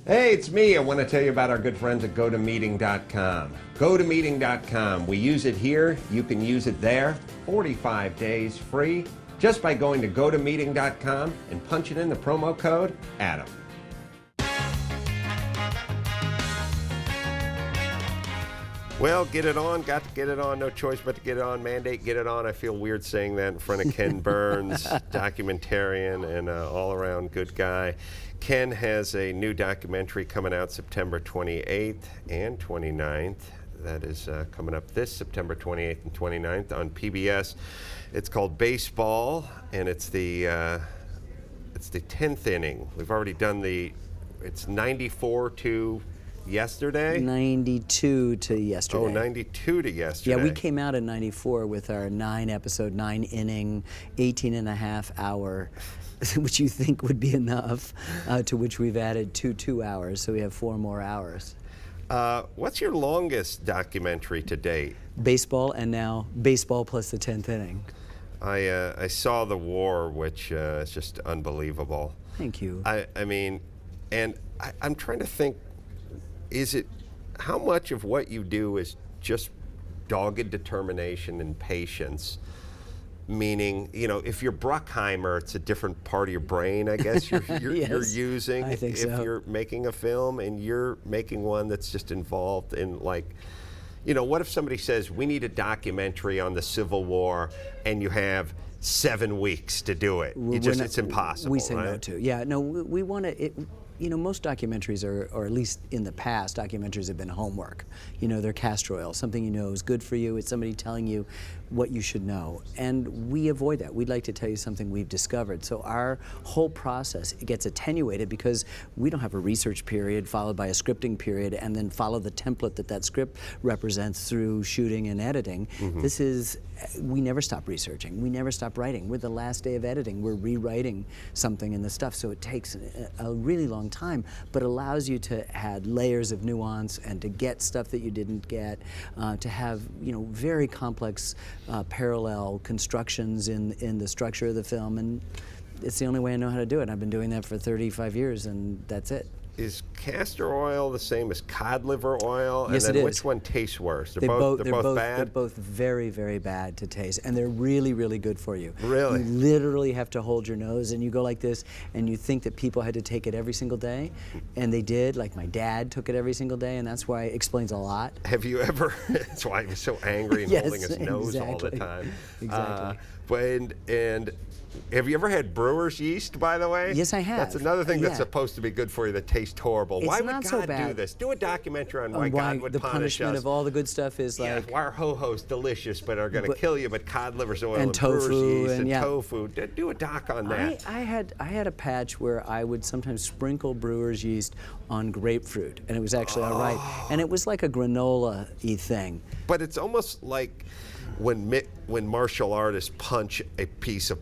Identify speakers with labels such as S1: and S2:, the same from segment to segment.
S1: Hey, it's me. I want to tell you about our good friends at day.com. Day.com. We use it here. You can use it there. 45 days free just by going to day.com and punching in the promo code ADAM. Well, get it on, got to get it on, no choice but to get it on, mandate, get it on. I feel weird saying that in front of Ken Burns, documentarian and all-around good guy. Ken has a new documentary coming out September 28th and 29th. That is coming up this September 28th and 29th on PBS. It's called Baseball, and it's the 10th inning. We've already done it's 94 to yesterday?
S2: 92 to yesterday.
S1: Oh, 92 to yesterday.
S2: Yeah, we came out in 94 with our 9-episode, 9-inning, 18-and-a-half-hour, which you think would be enough, to which we've added 2 hours, so we have 4 more hours.
S1: What's your longest documentary to date?
S2: Baseball, and now baseball plus the 10th inning.
S1: I saw The War, which is just unbelievable.
S2: Thank you.
S1: I mean, and I'm trying to think, how much of what you do is just dogged determination and patience? Meaning, if you're Bruckheimer, it's a different part of your brain, I guess, you're
S2: Yes,
S1: using.
S2: I think
S1: if
S2: so.
S1: you're making a film and you're making one that's just involved in, like, what if somebody says, we need a documentary on the Civil War, and you have 7 weeks to do it? It's impossible.
S2: We say
S1: right?
S2: no to. Yeah, no, we want to. Most documentaries or at least in the past, documentaries have been homework. They're castor oil, something is good for you. It's somebody telling you what you should know. And we avoid that. We'd like to tell you something we've discovered. So our whole process gets attenuated because we don't have a research period followed by a scripting period and then follow the template that script represents through shooting and editing. Mm-hmm. We never stop researching. We never stop writing. We're the last day of editing. We're rewriting something in the stuff. So it takes a really long time, but allows you to add layers of nuance and to get stuff that you didn't get, to have very complex parallel constructions in the structure of the film, and it's the only way I know how to do it. I've been doing that for 35 years, and that's it.
S1: Is castor oil the same as cod liver oil?
S2: Yes,
S1: and then
S2: it is.
S1: Which one tastes worse?
S2: They're
S1: both bad?
S2: They're both very, very bad to taste, and they're really, really good for you.
S1: Really?
S2: You literally have to hold your nose, and you go like this, and you think that people had to take it every single day, and they did. Like my dad took it every single day, and that's why it explains a lot.
S1: Have you ever, that's why he was so angry and
S2: Yes,
S1: holding his nose
S2: exactly.
S1: all the time.
S2: Exactly.
S1: And have you ever had brewer's yeast, by the way?
S2: Yes, I have.
S1: That's another thing that's
S2: Yeah.
S1: supposed to be good for you that tastes horrible.
S2: It's
S1: why would
S2: not
S1: God
S2: so bad.
S1: do this? Do a documentary on why God would
S2: the
S1: punish
S2: punishment
S1: us.
S2: of all the good stuff is
S1: Yeah,
S2: like.
S1: why are ho-hos delicious but are going to kill you, but cod liver's oil
S2: and
S1: brewer's
S2: tofu
S1: yeast and
S2: yeah.
S1: tofu. Do a doc on that.
S2: I had a patch where I would sometimes sprinkle brewer's yeast on grapefruit, and it was actually all right. And it was like a granola-y thing.
S1: But it's almost like when martial artists punch a piece of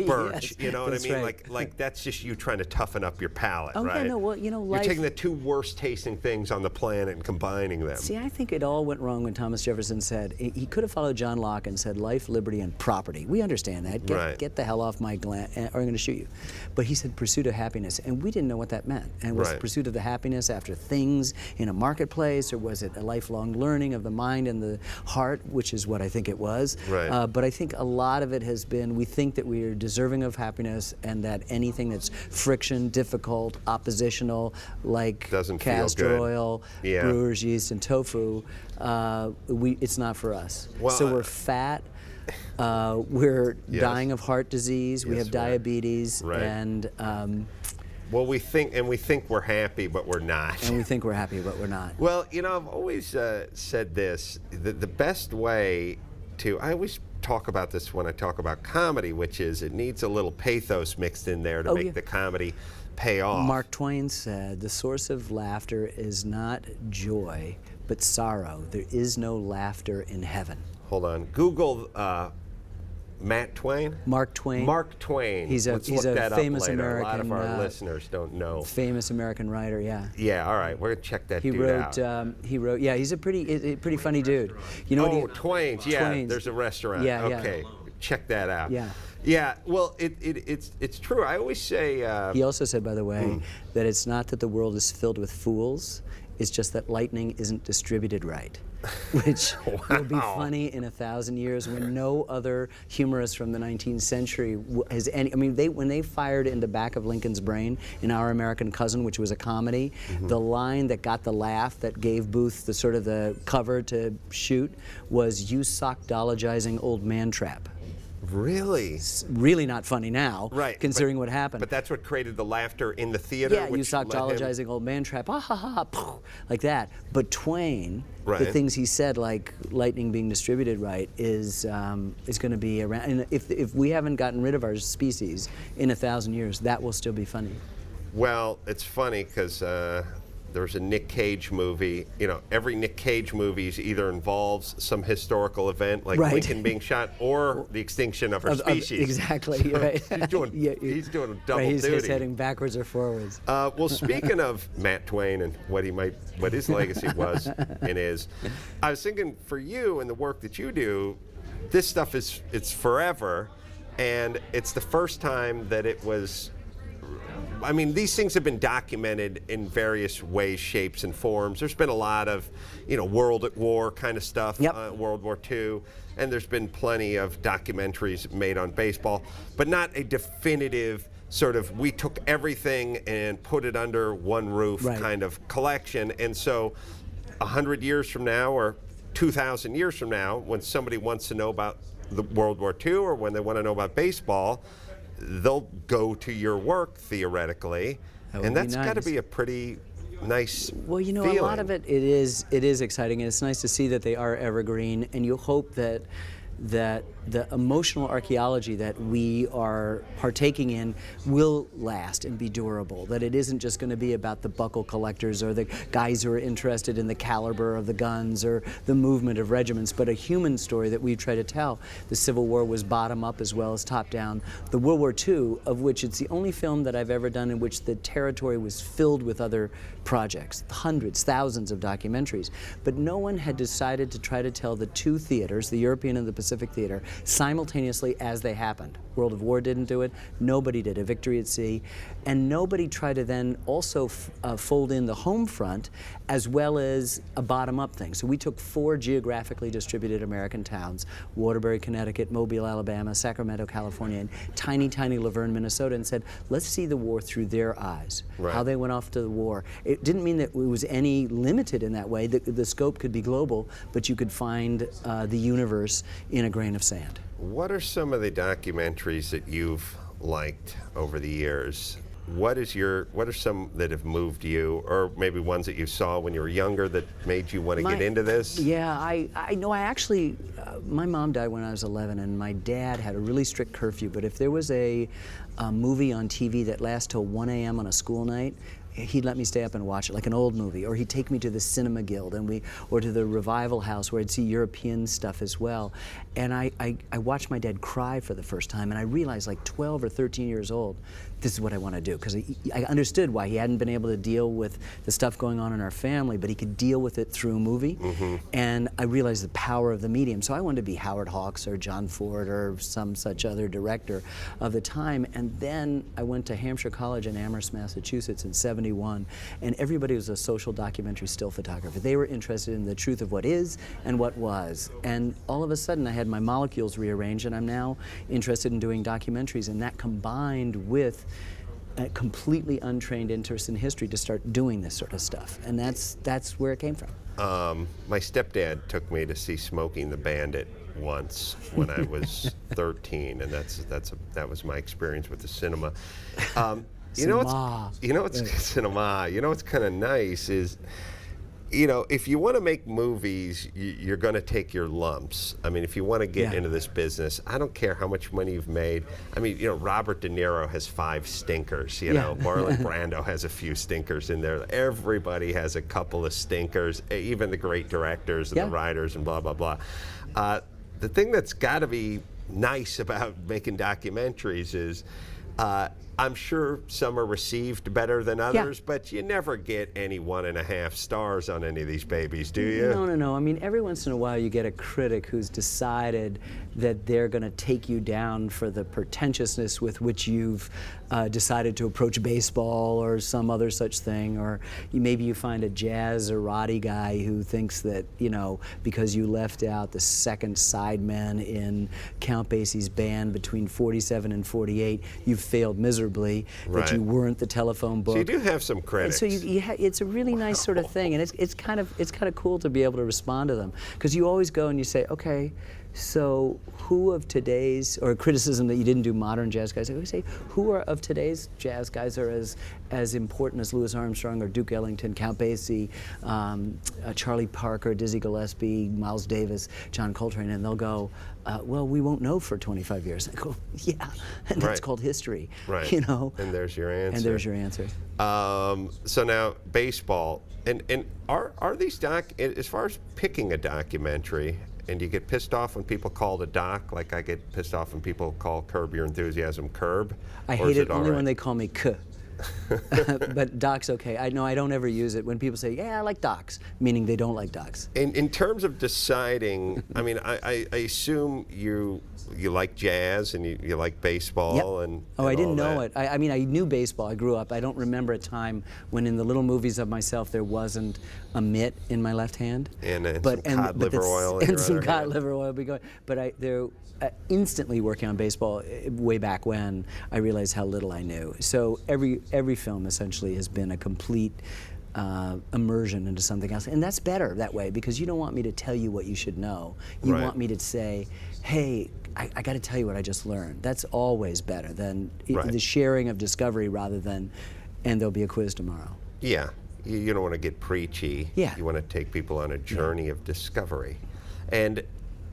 S1: birch,
S2: Yes,
S1: you know what I
S2: that's
S1: mean?
S2: right.
S1: Like that's just you trying to toughen up your palate,
S2: Oh,
S1: right?
S2: yeah, no, well,
S1: You're
S2: life.
S1: taking the 2 worst tasting things on the planet and combining them.
S2: See, I think it all went wrong when Thomas Jefferson said, he could have followed John Locke and said life, liberty, and property. We understand that. Get the hell off my gland, or I'm going to shoot you. But he said pursuit of happiness, and we didn't know what that meant. And was pursuit of the happiness after things in a marketplace, or was it a lifelong learning of the mind and the heart, which is what I think it was.
S1: Right.
S2: But I think a lot of it has been, we think that we are deserving of happiness, and that anything that's friction, difficult, oppositional, like
S1: doesn't feel
S2: castor
S1: good.
S2: oil,
S1: Yeah.
S2: brewer's yeast, and tofu, it's not for us.
S1: Well,
S2: so we're fat, we're dying of heart disease, we
S1: Yes,
S2: have diabetes,
S1: right.
S2: and
S1: Well, we think we're happy, but we're not.
S2: we think we're happy, but we're not.
S1: Well, I've always said this: the best way I always talk about this when I talk about comedy, which is it needs a little pathos mixed in there to make the comedy pay off.
S2: Mark Twain said, the source of laughter is not joy, but sorrow. There is no laughter in heaven.
S1: Hold on. Google Matt Twain?
S2: Mark Twain.
S1: Mark Twain.
S2: He's a
S1: Let's look that
S2: famous
S1: up later.
S2: American.
S1: A lot of our listeners don't know.
S2: Famous American writer, yeah.
S1: Yeah, all right. We're going to check that
S2: He
S1: dude
S2: wrote.
S1: out.
S2: He wrote. Yeah, he's a pretty funny dude. You know what
S1: Twain's. Yeah,
S2: Twain's.
S1: there's a restaurant.
S2: Yeah,
S1: okay.
S2: yeah.
S1: check that out.
S2: Yeah.
S1: Yeah, well, it's true. I always say...
S2: He also said, by the way, that it's not that the world is filled with fools, it's just that lightning isn't distributed right. Which will be funny in 1,000 years when no other humorist from the 19th century has any. I mean, when they fired into Back of Lincoln's Brain in Our American Cousin, which was a comedy, the line that got the laugh that gave Booth the sort of the cover to shoot was "You sockdologizing old man trap."
S1: Really?
S2: It's really not funny now,
S1: right?
S2: Considering what happened.
S1: But that's what created the laughter in the theater.
S2: Yeah,
S1: which
S2: you sockdologizing old man trap, ah ha ha, like that. But Twain, the things he said, like lightning being distributed right, is going to be around. And if we haven't gotten rid of our species in 1,000 years, that will still be funny.
S1: Well, it's funny because there's a Nick Cage movie. You know, every Nick Cage movie either involves some historical event, like Lincoln being shot, or the extinction of our species.
S2: Exactly. So right.
S1: He's doing double duty.
S2: He's heading backwards or forwards.
S1: Well, speaking of Matt Twain and what his legacy was and is, I was thinking for you and the work that you do, this stuff it's forever, and it's the first time that it was. I mean, these things have been documented in various ways, shapes, and forms. There's been a lot of, World at War kind of stuff, World War II, and there's been plenty of documentaries made on baseball, but not a definitive sort of, we took everything and put it under one roof kind of collection. And so 100 years from now or 2,000 years from now, when somebody wants to know about the World War II or when they want to know about baseball, they'll go to your work theoretically, and that's got to be a pretty nice feeling.
S2: A lot of it is exciting, and it's nice to see that they are evergreen, and you hope that the emotional archaeology that we are partaking in will last and be durable, that it isn't just going to be about the buckle collectors or the guys who are interested in the caliber of the guns or the movement of regiments, but a human story that we try to tell. The Civil War was bottom up as well as top down. The World War II, of which it's the only film that I've ever done in which the territory was filled with other projects, hundreds, thousands of documentaries, but no one had decided to try to tell the two theaters, the European and the Pacific theater, simultaneously as they happened. World of War didn't do it, nobody did A Victory at Sea, and nobody tried to then also fold in the home front as well as a bottom-up thing. So we took 4 geographically distributed American towns, Waterbury, Connecticut, Mobile, Alabama, Sacramento, California, and tiny, tiny Laverne, Minnesota, and said, let's see the war through their eyes, how they went off to the war. It didn't mean that it was any limited in that way. The scope could be global, but you could find the universe in a grain of sand.
S1: What are some of the documentaries that you've liked over the years? What are some that have moved you, or maybe ones that you saw when you were younger that made you want to get into this?
S2: Yeah, I know. I actually, my mom died when I was 11, and my dad had a really strict curfew. But if there was a movie on TV that lasted till 1 a.m. on a school night, he'd let me stay up and watch it, like an old movie, or he'd take me to the Cinema Guild, or to the Revival House, where I'd see European stuff as well. And I watched my dad cry for the first time, and I realized, like 12 or 13 years old, this is what I want to do, because I understood why he hadn't been able to deal with the stuff going on in our family, but he could deal with it through a movie. And I realized the power of the medium. So I wanted to be Howard Hawks or John Ford or some such other director of the time. And then I went to Hampshire College in Amherst, Massachusetts in '71, and everybody was a social documentary still photographer. They were interested in the truth of what is and what was. And all of a sudden I had my molecules rearranged, and I'm now interested in doing documentaries, and that combined with a completely untrained interest in history to start doing this sort of stuff. And that's where it came from.
S1: My stepdad took me to see Smokey the Bandit once when I was 13, and that was my experience with the cinema.
S2: Cinema.
S1: Cinema. You know what's kind of nice is, if you want to make movies, you're going to take your lumps. I mean, if you want to get into this business, I don't care how much money you've made. I mean, Robert De Niro has 5 stinkers. Marlon Brando has a few stinkers in there. Everybody has a couple of stinkers, even the great directors and the writers and blah, blah, blah. The thing that's got to be nice about making documentaries is I'm sure some are received better than others, but you never get any 1.5 stars on any of these babies, do you?
S2: No. I mean, every once in a while you get a critic who's decided that they're going to take you down for the pretentiousness with which you've decided to approach baseball or some other such thing, or maybe you find a jazzerati guy who thinks that, you know, because you left out the second sideman in Count Basie's band between 47 and 48, you've failed miserably, that you weren't the telephone book.
S1: So you do have some critics.
S2: And so it's a really nice sort of thing, and it's kind of cool to be able to respond to them, because you always go and you say, okay, so who of today's, or criticism that you didn't do modern jazz guys, I always say, who are of today's jazz guys are as important as Louis Armstrong or Duke Ellington, Count Basie, Charlie Parker, Dizzy Gillespie, Miles Davis, John Coltrane, and they'll go, well, we won't know for 25 years. I go, yeah, and that's called history, you know?
S1: And there's your answer.
S2: And there's your answer.
S1: So now, baseball, and are these as far as picking a documentary, and do you get pissed off when people call it a doc? Like I get pissed off when people call Curb Your Enthusiasm Curb?
S2: I hate it only when they call me K. But doc's okay. I don't ever use it when people say, yeah, I like docs, meaning they don't like docs.
S1: In terms of deciding, I mean, I assume you like jazz and you like baseball and
S2: I didn't know
S1: it.
S2: I mean, I knew baseball. I grew up. I don't remember a time when in the little movies of myself there wasn't a mitt in my left hand.
S1: And some cod liver oil.
S2: And some cod liver oil be going. But instantly working on baseball way back when, I realized how little I knew. So every film essentially has been a complete immersion into something else, and that's better that way, because you don't want me to tell you what you should know. You want me to say, hey, I got to tell you what I just learned. That's always better than the sharing of discovery rather than, and there'll be a quiz tomorrow.
S1: Yeah, you don't want to get preachy.
S2: Yeah.
S1: You want to take people on a journey of discovery. And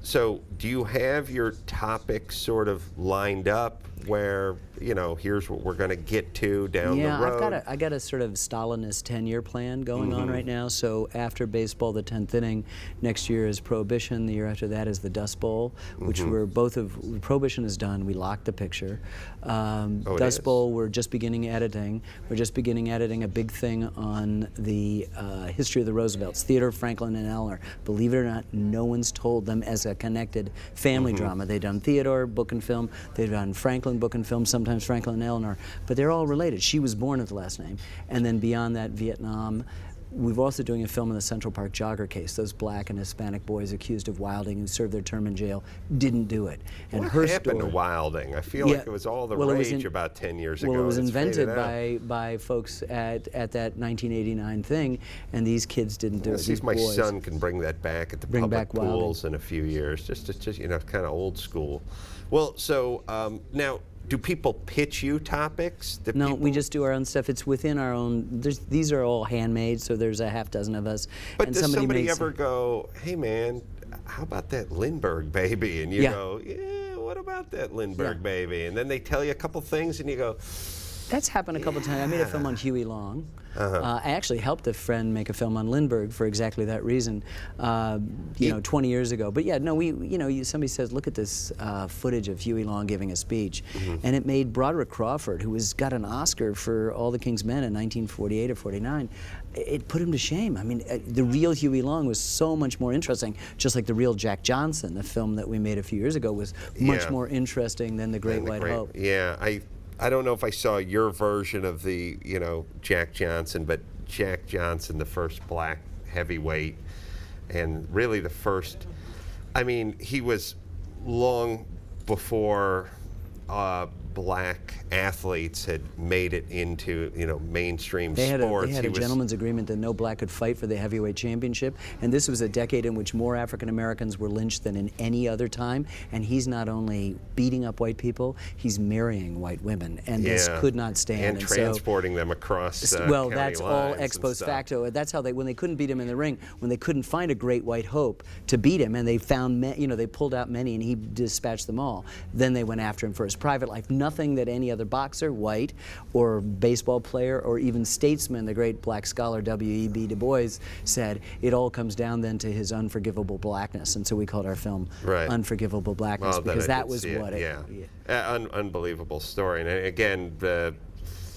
S1: so do you have your topics sort of lined up where, you know, here's what we're going to get to down the road?
S2: Yeah, I got a sort of Stalinist 10-year plan going on right now. So after baseball, the 10th inning, next year is Prohibition. The year after that is the Dust Bowl, which we're Prohibition is done. We locked the picture. Dust Bowl, we're just beginning editing. We're just beginning editing a big thing on the history of the Roosevelts, Theodore, Franklin, and Eleanor. Believe it or not, no one's told them as a connected family drama. They've done Theodore, book and film. They've done Franklin, book and film, sometimes Franklin and Eleanor, but they're all related. She was born with the last name. And then beyond that, Vietnam. We're also doing a film in the Central Park jogger case. Those black and Hispanic boys accused of wilding who served their term in jail didn't do it. And
S1: what
S2: her
S1: happened
S2: story,
S1: to wilding? I feel like it was all the rage about 10 years ago.
S2: Well, it was invented by folks at that 1989 thing, and these kids didn't do it.
S1: See if my son can bring that back at the public pools in a few years. Just you know, kind of old school. Well, so now, do people pitch you topics?
S2: No, we just do our own stuff. It's within our own. These are all handmade, so there's a half dozen of us.
S1: But
S2: and
S1: does somebody ever go, hey man, how about that Lindbergh baby? And you go, yeah, what about that Lindbergh baby? And then they tell you a couple things, and you go,
S2: that's happened a couple times. I made a film on Huey Long. I actually helped a friend make a film on Lindbergh for exactly that reason, you know, 20 years ago. But yeah, no, somebody says, look at this footage of Huey Long giving a speech, and it made Broderick Crawford, who got an Oscar for All the King's Men in 1948 or 49, it put him to shame. I mean, the real Huey Long was so much more interesting, just like the real Jack Johnson, the film that we made a few years ago, was much more interesting than The Great White Hope.
S1: Yeah, I don't know if I saw your version of the, you know, Jack Johnson, but Jack Johnson, the first black heavyweight, and really the first, I mean, he was long before black athletes had made it into, you know, mainstream sports.
S2: They had a gentleman's agreement that no black could fight for the heavyweight championship, and this was a decade in which more African Americans were lynched than in any other time, and he's not only beating up white people, he's marrying white women, and this could not stand.
S1: And transporting them across
S2: well,
S1: county
S2: that's all
S1: lines
S2: ex post facto. That's how when they couldn't beat him in the ring, when they couldn't find a great white hope to beat him, and they found, you know, they pulled out many, and he dispatched them all. Then they went after him for his private life. nothing that any other boxer, white, or baseball player, or even statesman, the great black scholar W.E.B. Du Bois said, it all comes down then to his unforgivable blackness. And so we called our film Unforgivable Blackness, because that was what it.
S1: Unbelievable story. And again,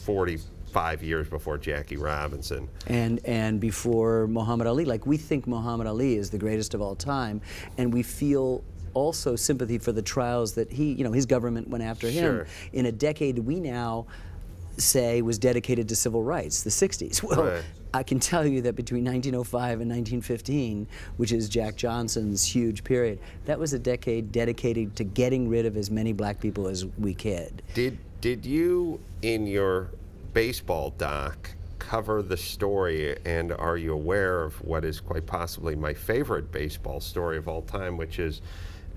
S1: 45 years before Jackie Robinson.
S2: And before Muhammad Ali. Like, we think Muhammad Ali is the greatest of all time, and we feel also sympathy for the trials that his government went after him in a decade we now say was dedicated to civil rights, the 60s. Well, I can tell you that between 1905 and 1915, which is Jack Johnson's huge period, that was a decade dedicated to getting rid of as many black people as we could.
S1: Did you, in your baseball doc, cover the story, and are you aware of what is quite possibly my favorite baseball story of all time, which is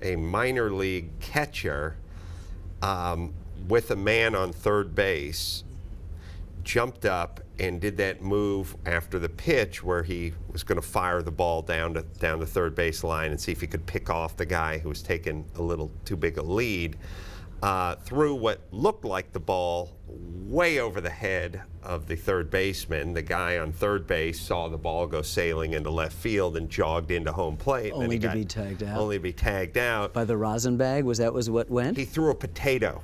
S1: a minor league catcher with a man on third base jumped up and did that move after the pitch where he was going to fire the ball down the third base line and see if he could pick off the guy who was taking a little too big a lead, threw what looked like the ball way over the head of the third baseman. The guy on third base saw the ball go sailing into left field and jogged into home plate.
S2: Only to be tagged out.
S1: Only to be tagged out.
S2: By the rosin bag? Was what went?
S1: He threw a potato.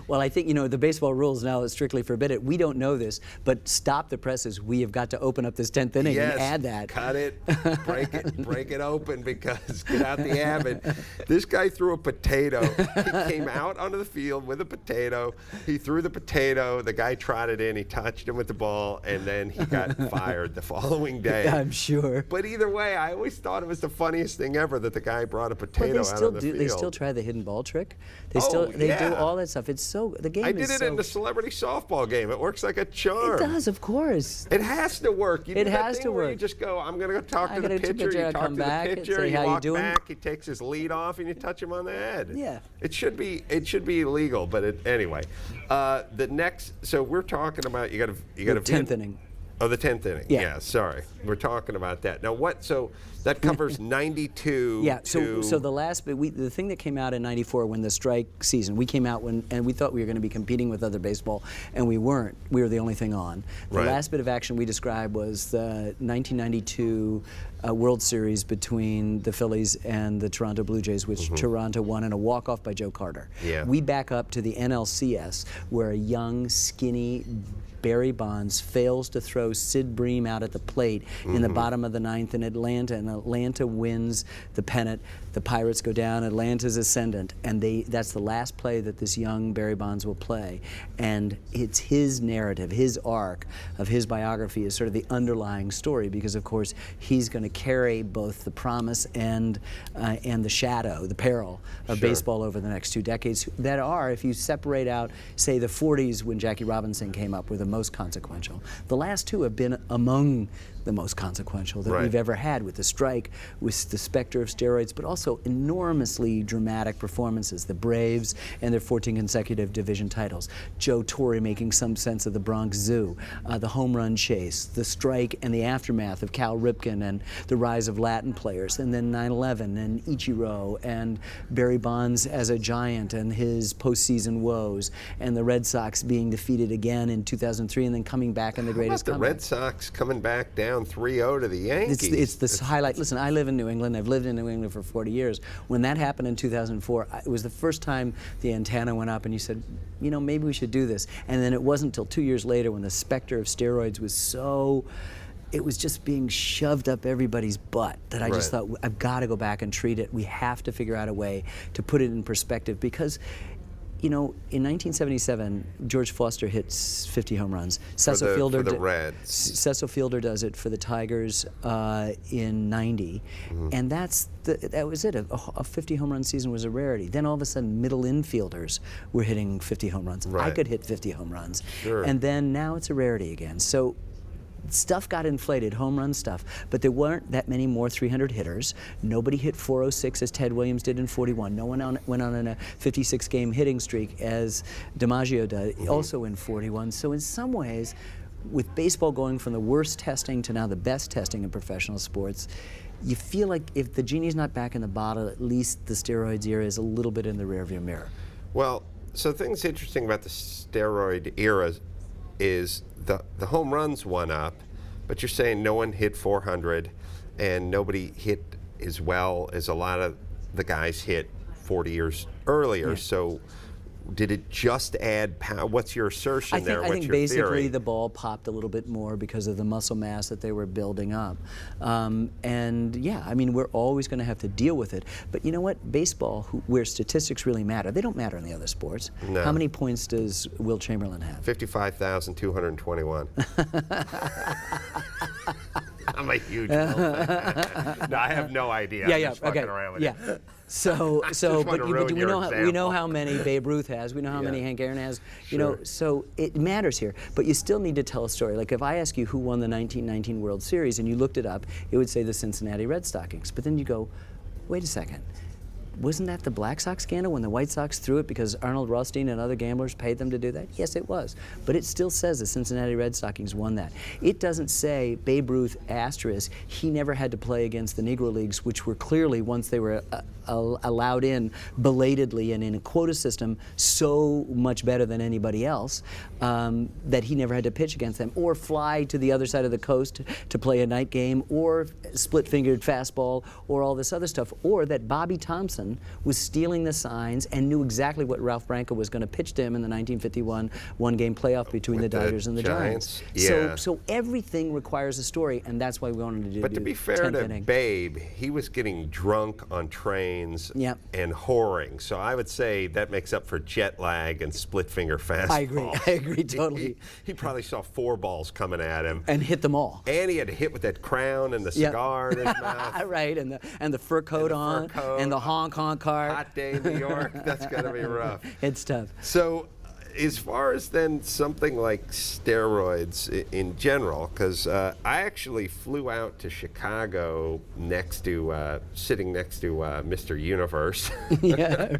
S2: Well, I think, the baseball rules now is strictly forbidden. We don't know this, but stop the presses. We have got to open up this 10th inning and add that.
S1: Cut it, break it open, because get out the Abbott. This guy threw a potato. He came out onto the field with a potato. He threw the potato. The guy trotted in. He touched him with the ball, and then he got fired the following day.
S2: I'm sure.
S1: But either way, I always thought it was the funniest thing ever that the guy brought a potato out on the field.
S2: They still try the hidden ball trick. They do all that stuff. It's the game.
S1: I did it in the celebrity softball game. It works like a charm.
S2: It does, of course.
S1: It has to work.
S2: It has to work.
S1: You just go, I'm going to go talk to the pitcher. You talk to the pitcher. You walk back. He takes his lead off, and you touch him on the head.
S2: Yeah.
S1: It should be illegal, but anyway. The next, so we're talking about you got
S2: the 10th inning.
S1: Oh, the 10th inning.
S2: Yeah.
S1: Sorry. We're talking about that. Now, so that covers 92.
S2: Yeah, so the last bit, the thing that came out in 94 when the strike season, we came out and we thought we were going to be competing with other baseball, and we weren't. We were the only thing on. The last bit of action we described was the 1992 World Series between the Phillies and the Toronto Blue Jays, which Toronto won in a walk-off by Joe Carter.
S1: Yeah.
S2: We back up to the NLCS, where a young, skinny Barry Bonds fails to throw Sid Bream out at the plate in the bottom of the ninth in Atlanta, and Atlanta wins the pennant. The Pirates go down, Atlanta's ascendant, and that's the last play that this young Barry Bonds will play. And it's his narrative, his arc of his biography is sort of the underlying story, because of course he's going to carry both the promise and the shadow, the peril of baseball over the next 2 decades that are, if you separate out, say, the 40s when Jackie Robinson came up, were the most consequential. The last two have been among the most consequential that we've ever had, with the strike, with the specter of steroids, but also enormously dramatic performances. The Braves and their 14 consecutive division titles. Joe Torre making some sense of the Bronx Zoo. The home run chase. The strike and the aftermath of Cal Ripken and the rise of Latin players. And then 9/11 and Ichiro and Barry Bonds as a giant and his postseason woes. And the Red Sox being defeated again in 2003 and then coming back in the greatest comeback.
S1: How about the Red Sox coming back down 3-0 to the Yankees?
S2: It's this highlight. Listen, I live in New England. I've lived in New England for 40 years. When that happened in 2004, it was the first time the antenna went up and you said, maybe we should do this. And then it wasn't until 2 years later, when the specter of steroids was it was just being shoved up everybody's butt, that I just thought, I've got to go back and treat it. We have to figure out a way to put it in perspective, because in 1977, George Foster hits 50 home runs. Cecil Fielder
S1: for the Reds.
S2: Cecil Fielder does it for the Tigers in '90, and that was it. A 50 home run season was a rarity. Then all of a sudden, middle infielders were hitting 50 home runs. I could hit 50 home runs, and then now it's a rarity again. So stuff got inflated, home run stuff, but there weren't that many more 300 hitters. Nobody hit 406 as Ted Williams did in 41. No one went on a 56-game hitting streak as DiMaggio did, also in 41. So in some ways, with baseball going from the worst testing to now the best testing in professional sports, you feel like if the genie's not back in the bottle, at least the steroids era is a little bit in the rearview mirror.
S1: Well, So things interesting about the steroid era is the home runs went up, but you're saying no one hit 400, and nobody hit as well as a lot of the guys hit 40 years earlier.
S2: Yeah.
S1: So did it just add power? What's your assertion there?
S2: I
S1: What's
S2: think
S1: your
S2: basically
S1: theory?
S2: the ball popped a little bit more because of the muscle mass that they were building up. And yeah, I mean, we're always going to have to deal with it. But you know what? Baseball, where statistics really matter, they don't matter in the other sports.
S1: No.
S2: How many points does Will Chamberlain have?
S1: 55,221. I'm a huge Will fan. No, I have no idea. I'm just fucking around with it.
S2: So,
S1: wanted to
S2: but
S1: ruin
S2: we
S1: your
S2: know how
S1: example.
S2: many Babe Ruth has. We know how many Hank Aaron has. You
S1: Sure.
S2: know, so it matters here. But you still need to tell a story. Like if I ask you who won the 1919 World Series and you looked it up, it would say the Cincinnati Red Stockings. But then you go, wait a second. Wasn't that the Black Sox scandal when the White Sox threw it because Arnold Rothstein and other gamblers paid them to do that? Yes, it was. But it still says the Cincinnati Red Stockings won that. It doesn't say Babe Ruth asterisk, he never had to play against the Negro Leagues, which were clearly, once they were allowed in belatedly and in a quota system, so much better than anybody else, that he never had to pitch against them or fly to the other side of the coast to play a night game or split-fingered fastball or all this other stuff, or that Bobby Thompson was stealing the signs and knew exactly what Ralph Branco was going to pitch to him in the 1951 one-game playoff between the Dodgers and the Giants.
S1: Yeah.
S2: So everything requires a story, and that's why we wanted to do.
S1: But to be fair
S2: 10th
S1: to
S2: inning.
S1: Babe, he was getting drunk on trains
S2: Yep.
S1: and whoring. So I would say that makes up for jet lag and split finger fastballs.
S2: I agree totally.
S1: He probably saw 4 balls coming at him.
S2: And hit them all.
S1: And he had to hit with that crown and the
S2: Yep.
S1: cigar in his mouth.
S2: Right, and the fur coat on, and the honk car.
S1: Hot day in New York. That's got to be rough.
S2: It's tough.
S1: So, as far as then something like steroids in general, because I actually flew out to Chicago sitting next to Mr. Universe.
S2: Yeah.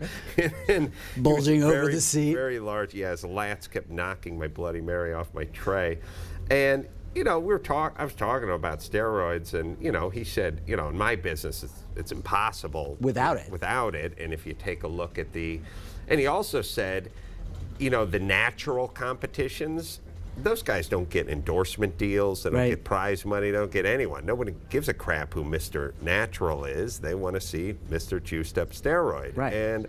S1: and
S2: Bulging
S1: he was
S2: over the seat.
S1: Very large. Yeah, his lats kept knocking my Bloody Mary off my tray. And, you know, I was talking about steroids, and, you know, he said, you know, in my business, it's impossible
S2: Without it.
S1: And if you take a look at and he also said, you know, the natural competitions, those guys don't get endorsement deals, they don't get prize money, they don't get anyone. Nobody gives a crap who Mr. Natural is. They want to see Mr. Juiced Up Steroid.
S2: Right.
S1: And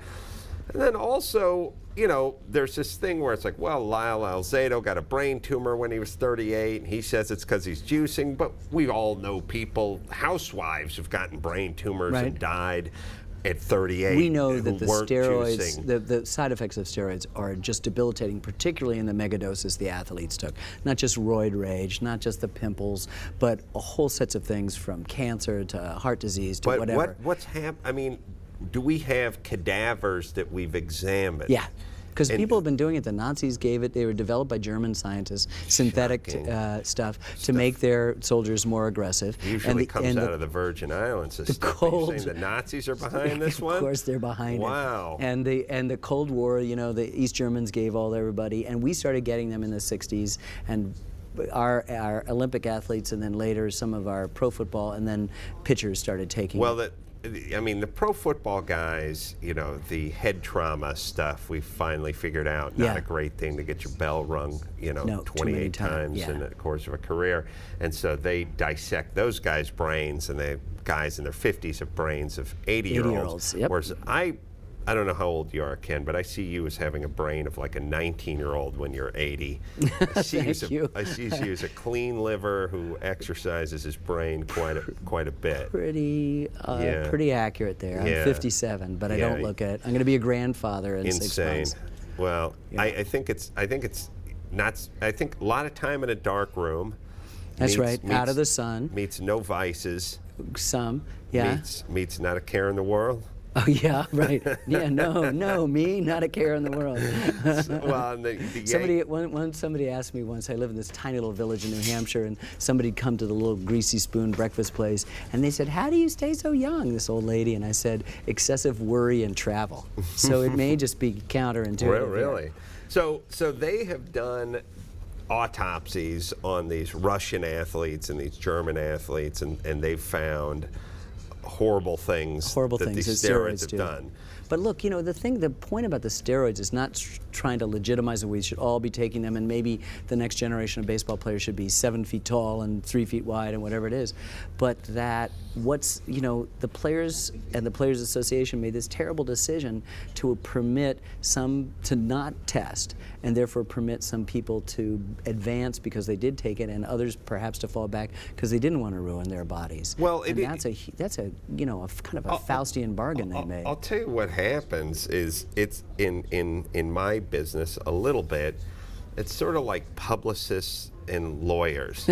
S1: then also, you know, there's this thing where it's like, well, Lyle Alzado got a brain tumor when he was 38, and he says it's because he's juicing, but we all know housewives who've gotten brain tumors and died at 38.
S2: We know that
S1: who
S2: the
S1: weren't
S2: steroids,
S1: juicing.
S2: the side effects of steroids are just debilitating, particularly in the megadoses the athletes took. Not just roid rage, not just the pimples, but a whole sets of things from cancer to heart disease to whatever.
S1: What's happened? I mean, do we have cadavers that we've examined?
S2: Yeah. Because people have been doing it. The Nazis gave it. They were developed by German scientists, synthetic stuff to make their soldiers more aggressive.
S1: Usually comes out of the Virgin Islands. This stuff. Are you saying the Nazis are behind this one?
S2: Of course, they're behind it.
S1: Wow.
S2: And the Cold War, you know, the East Germans gave all everybody, and we started getting them in the 60s, and our Olympic athletes, and then later some of our pro football, and then pitchers started taking it.
S1: I mean, the pro football guys, you know, the head trauma stuff, we finally figured out, not a great thing to get your bell rung, you know, 28 times in the course of a career. And so they dissect those guys' brains, and the guys in their 50s have brains of 80-year-olds.
S2: Yep.
S1: Whereas I don't know how old you are, Ken, but I see you as having a brain of like a 19-year-old when you're 80. I see you as a clean liver who exercises his brain quite a bit.
S2: Pretty accurate there. I'm 57, but I don't look it. I'm going to be a grandfather in 6 months.
S1: Well, I think a lot of time in a dark room.
S2: That's right. Out of the sun.
S1: Meets no vices.
S2: Some, yeah.
S1: Meets not a care in the world.
S2: Oh yeah, right. Yeah, no, me, not a care in the world. Somebody asked me once. I live in this tiny little village in New Hampshire, and somebody'd come to the little Greasy Spoon breakfast place, and they said, "How do you stay so young?" This old lady, and I said, "Excessive worry and travel." So it may just be counterintuitive.
S1: Really? So they have done autopsies on these Russian athletes and these German athletes, and they've found horrible things that these steroids have done.
S2: But look, the point about the steroids is not trying to legitimize that we should all be taking them, and maybe the next generation of baseball players should be 7 feet tall and 3 feet wide and whatever it is. But that the players and the Players Association made this terrible decision to permit some to not test, and therefore permit some people to advance because they did take it, and others perhaps to fall back because they didn't want to ruin their bodies.
S1: Well,
S2: that's a kind of a Faustian bargain they made.
S1: I'll tell you what happens is it's in my business a little bit. It's sort of like publicists and lawyers.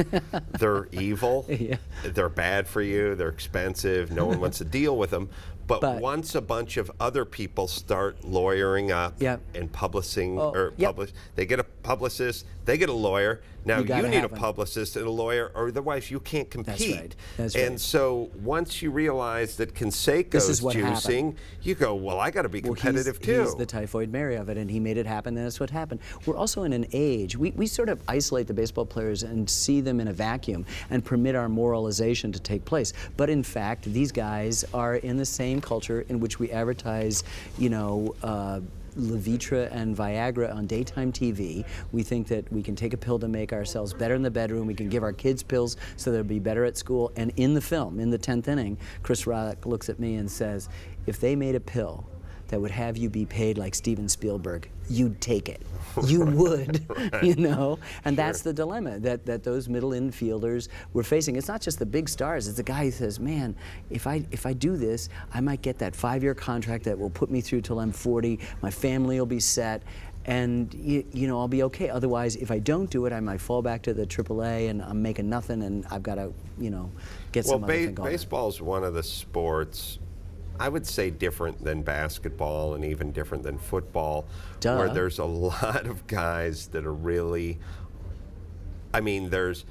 S1: They're evil.
S2: Yeah.
S1: They're bad for you. They're expensive. No one wants to deal with them. But once a bunch of other people start lawyering up and publishing, they get a publicist, they get a lawyer. Now you need a publicist and a lawyer, or otherwise you can't compete.
S2: That's right.
S1: And so once you realize that Canseco's juicing, you go, well, I got to be competitive too.
S2: He's the typhoid Mary of it, and he made it happen, and that's what happened. We're also in an age, we sort of isolate the baseball players and see them in a vacuum and permit our moralization to take place. But in fact, these guys are in the same culture in which we advertise, Levitra and Viagra on daytime TV. We think that we can take a pill to make ourselves better in the bedroom. We can give our kids pills so they'll be better at school. And in the film, in the 10th inning, Chris Rock looks at me and says, if they made a pill that would have you be paid like Steven Spielberg, you'd take it. You would, And that's the dilemma that those middle infielders were facing. It's not just the big stars. It's the guy who says, man, if I do this, I might get that 5-year contract that will put me through till I'm 40. My family will be set. And I'll be okay. Otherwise, if I don't do it, I might fall back to the AAA, and I'm making nothing, and I've got to, get some other thing going.
S1: Baseball is one of the sports, I would say, different than basketball and even different than football, where there's a lot of guys that are really, there's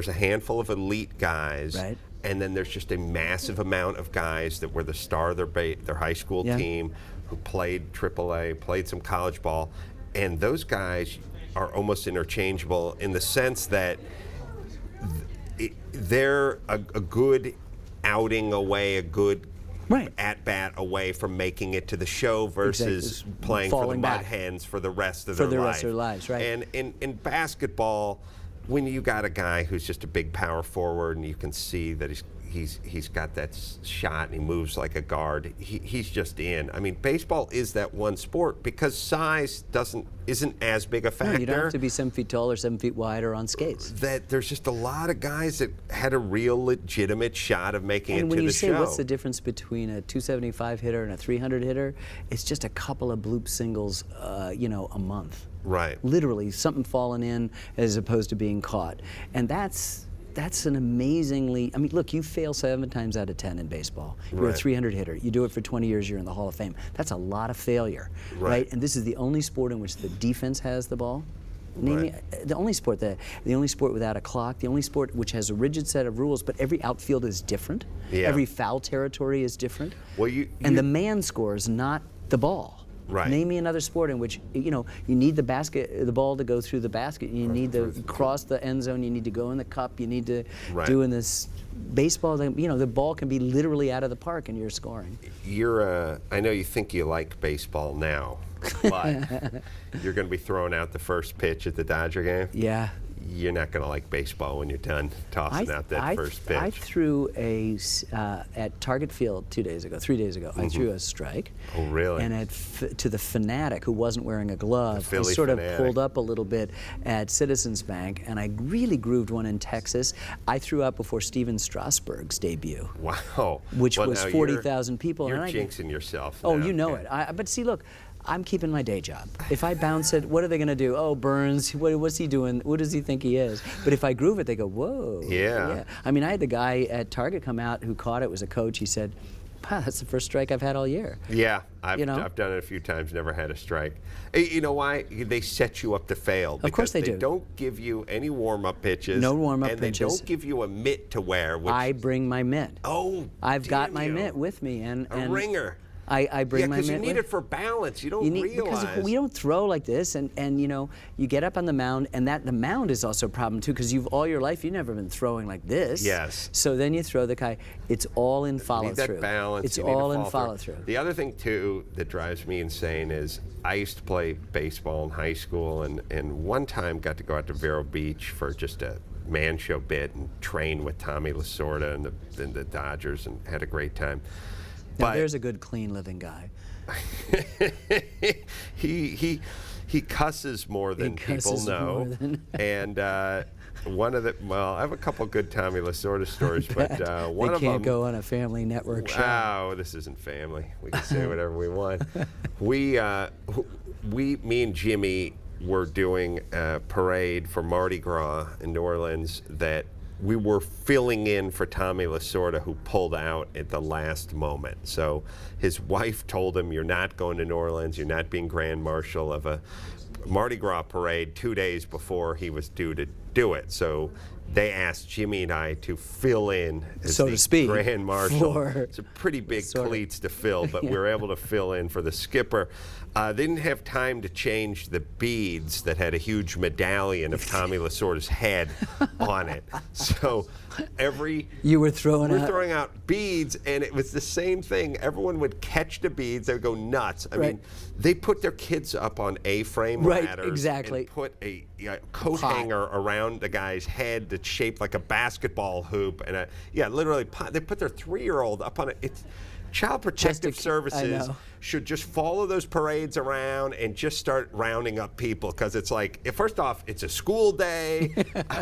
S1: a handful of elite guys,
S2: right,
S1: and then there's just a massive amount of guys that were the star of their high school team, who played AAA, played some college ball, and those guys are almost interchangeable in the sense that they're a good outing away, a good at-bat away from making it to the show versus playing for the Mud Hens for the rest of their life.
S2: rest of their lives, right.
S1: And in basketball, when you got a guy who's just a big power forward and you can see that he's got that shot and he moves like a guard, he's just in. Baseball is that one sport because size isn't as big a factor.
S2: No, you don't have to be 7 feet tall or 7 feet wide or on skates.
S1: That there's just a lot of guys that had a real legitimate shot of making it to the show.
S2: And when you say what's the difference between a 275 hitter and a 300 hitter, it's just a couple of bloop singles, a month.
S1: Right.
S2: Literally, something falling in as opposed to being caught. And that's an amazingly, look, you fail 7 times out of 10 in baseball. You're a 300 hitter. You do it for 20 years, you're in the Hall of Fame. That's a lot of failure, right? And this is the only sport in which the defense has the ball. Name me the only sport without a clock, the only sport which has a rigid set of rules, but every outfield is different.
S1: Yeah.
S2: Every foul territory is different.
S1: Well,
S2: and the man scores, not the ball.
S1: Right.
S2: Name me another sport in which you need the ball to go through the basket. You need to cross the end zone. You need to go in the cup. You need to do in this baseball. The ball can be literally out of the park and you're scoring.
S1: I know you think you like baseball now, but you're going to be throwing out the first pitch at the Dodger game.
S2: Yeah.
S1: You're not going to like baseball when you're done tossing out that first pitch.
S2: I threw at Target Field 3 days ago, I threw a strike.
S1: Oh, really?
S2: And to the fanatic who wasn't wearing a glove, I sort of pulled up a little bit at Citizens Bank, and I really grooved one in Texas. I threw out before Steven Strasburg's debut.
S1: Wow.
S2: Which was 40,000 people.
S1: You're jinxing yourself.
S2: Oh,
S1: now.
S2: you know it. But see, look, I'm keeping my day job. If I bounce it, what are they going to do? Oh, Burns, what's he doing? What does he think he is? But if I groove it, they go, whoa.
S1: Yeah.
S2: I had the guy at Target come out who caught it, was a coach. He said, wow, that's the first strike I've had all year.
S1: Yeah, I've done it a few times, never had a strike. You know why? They set you up to fail.
S2: Of course they do.
S1: They don't give you any warm-up pitches.
S2: No warm-up pitches.
S1: And they don't give you a mitt to wear.
S2: I bring my mitt.
S1: Oh,
S2: I've got my mitt with me. And
S1: a ringer.
S2: I bring my
S1: because you
S2: mitt
S1: need
S2: with.
S1: it for balance. You don't realize.
S2: Because we don't throw like this, and you know, you get up on the mound, and the mound is also a problem too, because all your life you've never been throwing like this.
S1: Yes.
S2: So then you throw the guy. It's all in follow
S1: You
S2: through.
S1: need that balance.
S2: It's
S1: you need
S2: all
S1: to
S2: in follow through.
S1: The other thing too that drives me insane is I used to play baseball in high school, and one time got to go out to Vero Beach for just a man show bit and train with Tommy Lasorda and the Dodgers, and had a great time.
S2: Now
S1: But
S2: there's a good, clean living guy.
S1: he cusses more than people know, and one of I have a couple good Tommy Lasorda stories, but one of them.
S2: They can't go on a Family Network show.
S1: Wow, this isn't family. We can say whatever we want. Me and Jimmy were doing a parade for Mardi Gras in New Orleans that we were filling in for Tommy Lasorda, who pulled out at the last moment. So his wife told him, "You're not going to New Orleans. You're not being Grand Marshal of a Mardi Gras parade 2 days before he was due to do it." So they asked Jimmy and I to fill in as
S2: so
S1: the
S2: to speak,
S1: Grand Marshal.
S2: for
S1: It's a pretty big
S2: sort of.
S1: cleats to fill, but we were able to fill in for the skipper. They didn't have time to change the beads that had a huge medallion of Tommy Lasorda's head on it. So
S2: You were throwing out.
S1: throwing out beads, and it was the same thing. Everyone would catch the beads; they would go nuts. I mean, they put their kids up on A-frame ladders,
S2: exactly.
S1: and put a coat
S2: Pot.
S1: hanger around the guy's head that's shaped like a basketball hoop, and literally, they put their 3-year-old up on it. It's Child Protective Services should just follow those parades around and just start rounding up people, because it's like, first off, it's a school day.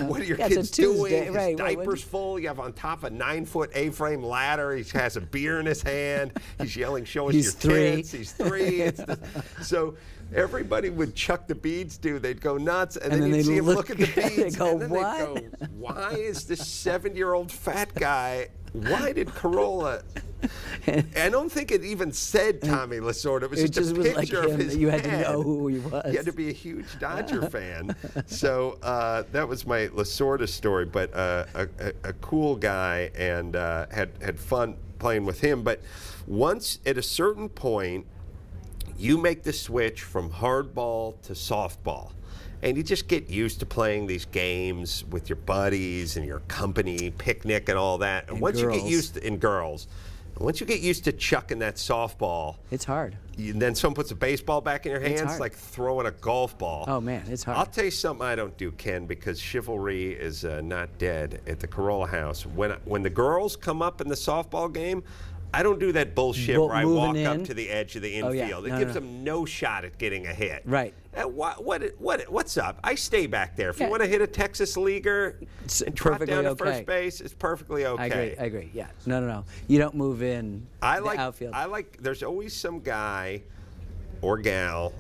S1: What are your
S2: It's a
S1: kids doing?
S2: Tuesday,
S1: His
S2: right,
S1: diaper's full. You have on top a 9-foot A-frame ladder. He has a beer in his hand. He's yelling, "Show us your tits." He's 3. So everybody would chuck the beads, they'd go nuts, and then you'd see him look at the beads,
S2: They go,
S1: and then
S2: "What?"
S1: they'd go, "Why is this 7-year-old fat guy? Why did Carolla?" I don't think it even said Tommy Lasorda. It was just a
S2: was like
S1: picture of
S2: him,
S1: his
S2: you had
S1: head.
S2: to know who he was.
S1: You had to be a huge Dodger fan. So that was my Lasorda story, but a cool guy, and had fun playing with him. But once at a certain point, you make the switch from hardball to softball. And you just get used to playing these games with your buddies and your company picnic and all that. And once you get used to, once you get used to chucking that softball,
S2: It's hard.
S1: then someone puts a baseball back in your hands,
S2: hard.
S1: like throwing a golf ball.
S2: Oh man, it's hard.
S1: I'll tell you something I don't do, Ken, because chivalry is not dead at the Carolla house. When the girls come up in the softball game, I don't do that bullshit where I walk up to the edge of the infield. It gives them no shot at getting a hit.
S2: Right.
S1: What's up? I stay back there. If you want to hit a Texas leaguer and trot down to first base, it's perfectly okay.
S2: I agree. Yeah. No. You don't move in the outfield.
S1: There's always some guy or gal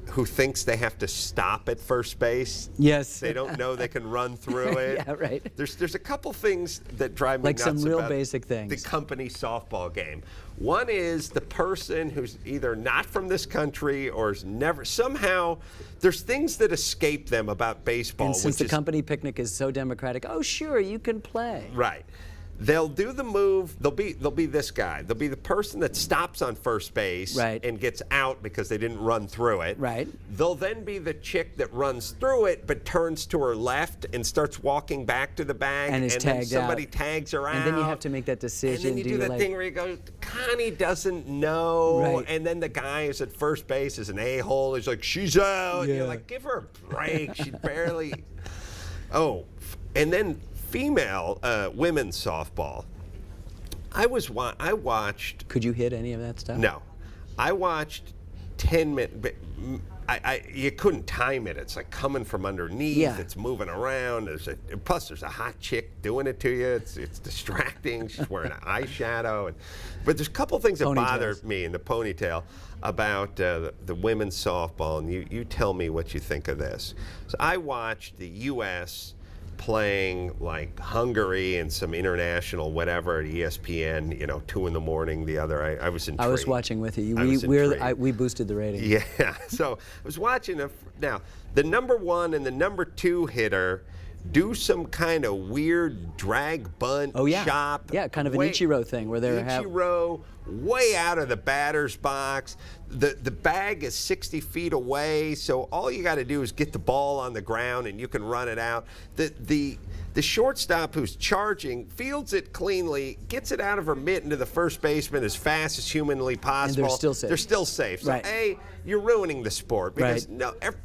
S1: who thinks they have to stop at first base.
S2: Yes.
S1: They don't know they can run through it.
S2: Yeah, right.
S1: There's a couple things that drive me
S2: Like
S1: nuts
S2: some real
S1: about
S2: basic things.
S1: the company softball game. One is the person who's either not from this country or is never, somehow, there's things that escape them about baseball.
S2: And since the company picnic is so democratic, oh sure, you can play.
S1: Right. They'll do the move. They'll be this guy. They'll be the person that stops on first base and gets out because they didn't run through it.
S2: Right.
S1: They'll then be the chick that runs through it but turns to her left and starts walking back to the bag.
S2: And is tagged
S1: then somebody
S2: out.
S1: tags her out.
S2: And then you have to make that decision.
S1: And then you do that thing where you go, Connie doesn't know.
S2: Right.
S1: And then the guy who's at first base is an a-hole. He's like, she's out. And you're like, give her a break. She barely. Oh, and then female women's softball. I watched.
S2: Could you hit any of that stuff?
S1: No, I watched 10 minutes. You couldn't time it. It's like coming from underneath.
S2: Yeah.
S1: It's moving around. Plus, there's a hot chick doing it to you. It's distracting. She's wearing an eyeshadow. But there's a couple things that bother me in the ponytail about the women's softball, and you tell me what you think of this. So I watched the U.S. playing like Hungary and some international whatever at ESPN, 2 in the morning. The other, I was intrigued.
S2: I was watching with you. We boosted the rating.
S1: Yeah, so I was watching. Now, the number 1 and the number 2 hitter do some kind of weird drag bunt chop.
S2: Yeah, kind of an Ichiro thing where they're
S1: Ichiro way out of the batter's box. The bag is 60 feet away, so all you got to do is get the ball on the ground and you can run it out. The shortstop who's charging fields it cleanly, gets it out of her mitt into the first baseman as fast as humanly possible.
S2: And they're still safe.
S1: They're still safe. So, A, you're ruining the sport because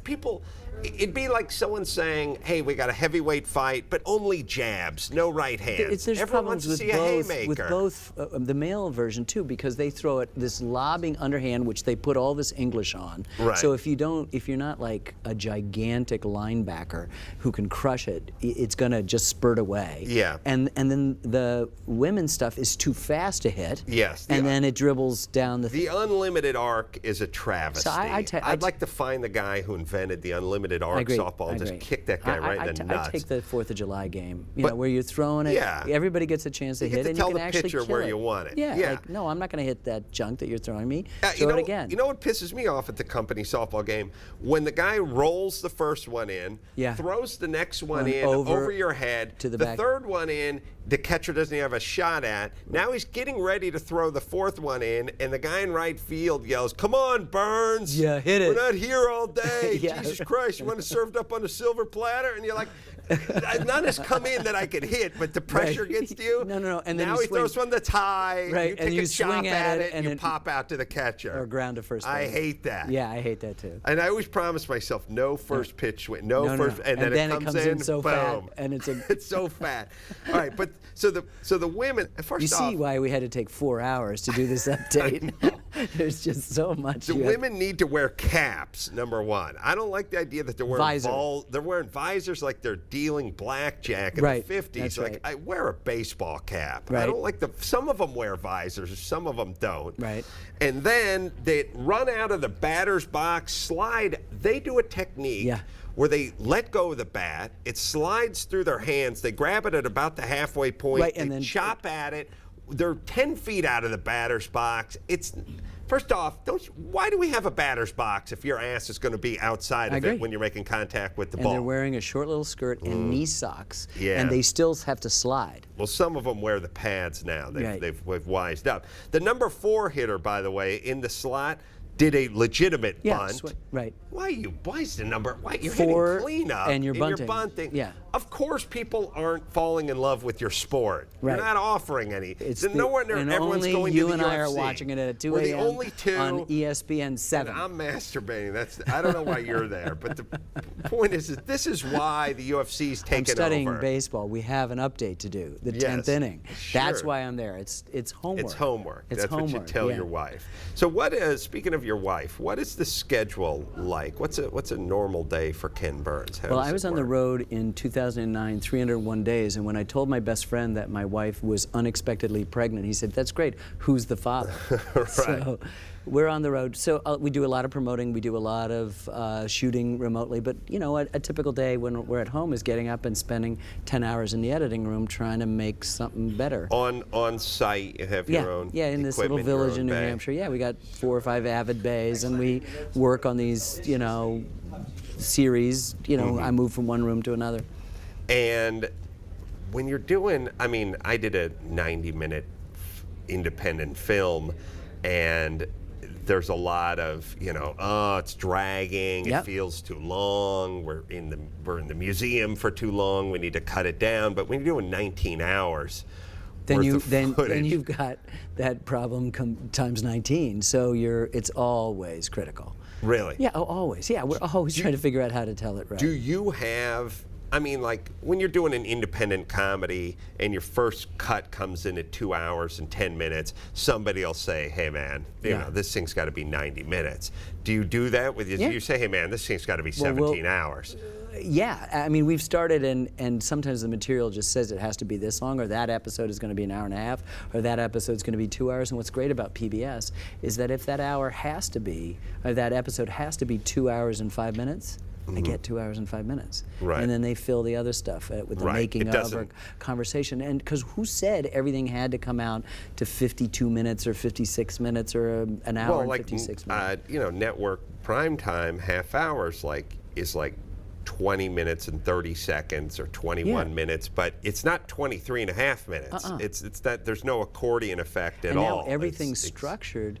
S1: people. It'd be like someone saying, "Hey, we got a heavyweight fight, but only jabs, no right hands."
S2: There's
S1: Everyone
S2: problems
S1: wants to
S2: with
S1: see a
S2: both,
S1: haymaker.
S2: the male version too, because they throw it this lobbing underhand, which they put all this English on.
S1: Right.
S2: So if you're not like a gigantic linebacker who can crush it, it's gonna just spurt away.
S1: Yeah.
S2: And then the women's stuff is too fast to hit.
S1: Yes.
S2: And then it dribbles down
S1: The unlimited arc is a travesty.
S2: So
S1: I'd like to find the guy who invented the unlimited arc softball and just kick that guy right in the nuts.
S2: I take the 4th of July game, where you're throwing it.
S1: Yeah.
S2: Everybody gets a chance to hit, and you can actually
S1: kill the pitcher where you want it.
S2: Yeah.
S1: Yeah.
S2: Like, no, I'm not going to hit that junk that you're throwing me.
S1: You
S2: Throw it again.
S1: You know what pisses me off at the company softball game? When the guy rolls the first one in, throws the next one in over your head,
S2: to the
S1: back. Third one in, the catcher doesn't have a shot at. Now he's getting ready to throw the fourth one in, and the guy in right field yells, "Come on, Burns!
S2: Yeah, hit it.
S1: We're not here all day. Jesus Christ, you want it served up on a silver platter?" And you're like, none has come in that I could hit, but the pressure gets to you.
S2: No. And then
S1: now he throws one that's high.
S2: Right.
S1: You
S2: and
S1: take
S2: you
S1: a chop
S2: swing
S1: at it,
S2: and
S1: you pop out to the catcher.
S2: Or ground to first base.
S1: I hate that.
S2: Yeah, I hate that too.
S1: And I always promise myself no first pitch swing, no first, and then it comes in
S2: so
S1: boom.
S2: fat, and it's
S1: so fat. All right, but so the women. First
S2: you see why we had to take 4 hours to do this update. There's just so much.
S1: The women need to wear caps. Number one, I don't like the idea that they're wearing they're wearing visors like they're dealing blackjack in the 50s.
S2: That's
S1: like I wear a baseball cap.
S2: Right.
S1: I don't like some of them wear visors, some of them don't.
S2: Right.
S1: And then they run out of the batter's box, slide. They do a technique. Where they let go of the bat, it slides through their hands, they grab it at about the halfway point,
S2: and
S1: they
S2: then
S1: chop at it. They're 10 feet out of the batter's box. First off, why do we have a batter's box if your ass is going to be outside of it when you're making contact with the ball?
S2: And they're wearing a short little skirt and knee socks,
S1: Yeah.
S2: and they still have to slide.
S1: Well, some of them wear the pads now. They've wised up. The number 4 hitter, by the way, in the slot, did a legitimate bunt.
S2: Right.
S1: Why is the number? Why you're
S2: 4
S1: hitting cleanup
S2: and you're
S1: bunting.
S2: bunting. Yeah.
S1: Of course, people aren't falling in love with your sport.
S2: Right.
S1: You're not offering any.
S2: And
S1: everyone's
S2: only
S1: going
S2: you
S1: to the
S2: and I are
S1: UFC.
S2: watching it at 2
S1: We're the
S2: a.m.
S1: only two
S2: on ESPN 7.
S1: And I'm masturbating. I don't know why you're there, but the point is that this is why the UFC's taken over.
S2: I'm studying baseball. We have an update to do. The 10th inning.
S1: Sure.
S2: That's why I'm there. It's homework.
S1: It's homework.
S2: It's
S1: That's
S2: homework.
S1: what you tell your wife. So speaking of your wife, what is the schedule like? What's a normal day for Ken Burns?
S2: Well, I was on the road in 2009, 301 days, and when I told my best friend that my wife was unexpectedly pregnant, he said, "That's great. Who's the father?"
S1: Right.
S2: So we're on the road. So we do a lot of promoting. We do a lot of shooting remotely. But a typical day when we're at home is getting up and spending 10 hours in the editing room trying to make something better.
S1: On site, you have your own.
S2: Yeah, in this little
S1: equipment,
S2: village
S1: your
S2: in New
S1: own bay.
S2: Hampshire. Yeah, we got 4 or 5 avid bays, and we work on these, series. I move from one room to another.
S1: And when you're doing, I did a 90-minute independent film, and there's a lot of, it's dragging, it feels too long, we're in the museum for too long, we need to cut it down. But when you're doing 19 hours,
S2: then you've got that problem times 19. So it's always critical.
S1: Really?
S2: Yeah, always. Yeah, we're always trying to figure out how to tell it right.
S1: Do you have, like when you're doing an independent comedy and your first cut comes in at 2 hours and 10 minutes, somebody will say, "Hey man, this thing's got to be 90 minutes." Do you do that with you?
S2: Yeah.
S1: Do you say, "Hey man, this thing's got to be 17 hours"?
S2: Yeah, we've started, and sometimes the material just says it has to be this long, or that episode is going to be an hour and a half, or that episode is going to be 2 hours. And what's great about PBS is that if that that episode has to be 2 hours and 5 minutes, I get 2 hours and 5 minutes.
S1: Right.
S2: And then they fill the other stuff with the making of or conversation. And because who said everything had to come out to 52 minutes or 56 minutes or an hour and 56 minutes?
S1: Network primetime half hours is like 20 minutes and 30 seconds or 21
S2: Yeah.
S1: minutes, but it's not 23 and a half minutes. It's that there's no accordion effect at
S2: And
S1: all.
S2: now everything's structured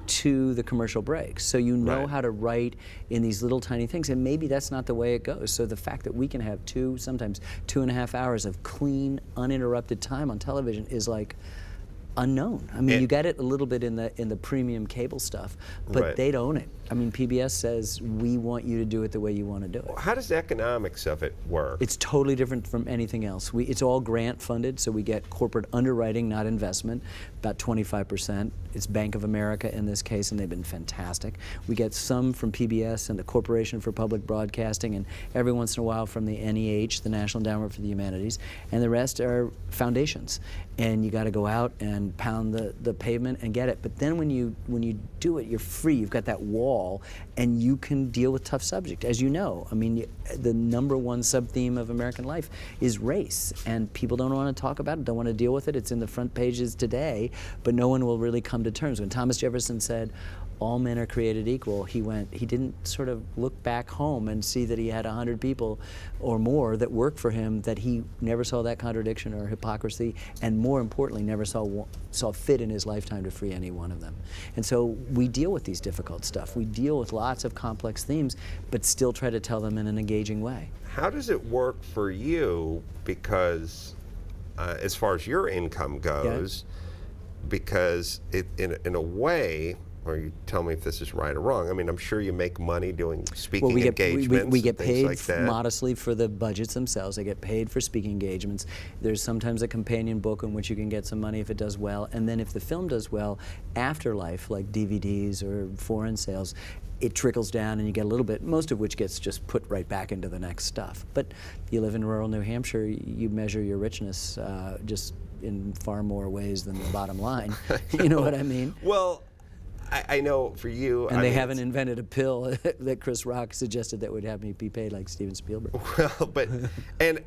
S2: to the commercial breaks. So you know
S1: Right.
S2: how to write in these little tiny things, and maybe that's not the way it goes. So the fact that we can have sometimes 2.5 hours of clean, uninterrupted time on television is like unknown. I mean, you get it a little bit in the premium cable stuff, but
S1: Right.
S2: they don't own it. I mean, PBS says, we want you to do it the way you want to do it.
S1: How does the economics of it work?
S2: It's totally different from anything else. It's all grant funded, so we get corporate underwriting, not investment, about 25%. It's Bank of America in this case, and they've been fantastic. We get some from PBS and the Corporation for Public Broadcasting, and every once in a while from the NEH, the National Endowment for the Humanities, and the rest are foundations. And you got to go out and pound the pavement and get it. But then when you do it, you're free. You've got that wall, and you can deal with tough subject, as you know. I mean, the #1 sub-theme of American life is race, and people don't want to talk about it, don't want to deal with it. It's in the front pages today, but no one will really come to terms. When Thomas Jefferson said, all men are created equal, he didn't sort of look back home and see that he had 100 people or more that worked for him, that he never saw that contradiction or hypocrisy, and more importantly, never saw fit in his lifetime to free any one of them. And so we deal with these difficult stuff. We deal with lots of complex themes, but still try to tell them in an engaging way.
S1: How does it work for you? Because as far as your income goes, because in a way, or you tell me if this is right or wrong. I mean, I'm sure you make money doing speaking engagements.
S2: We get
S1: and things
S2: paid
S1: like that.
S2: modestly for the budgets themselves. They get paid for speaking engagements. There's sometimes a companion book in which you can get some money if it does well. And then if the film does well, afterlife, like DVDs or foreign sales, it trickles down and you get a little bit, most of which gets just put right back into the next stuff. But you live in rural New Hampshire, you measure your richness just in far more ways than the bottom line. You know what I mean?
S1: Well, I know for you.
S2: And they haven't invented a pill that Chris Rock suggested that would have me be paid like Steven Spielberg.
S1: Well, but and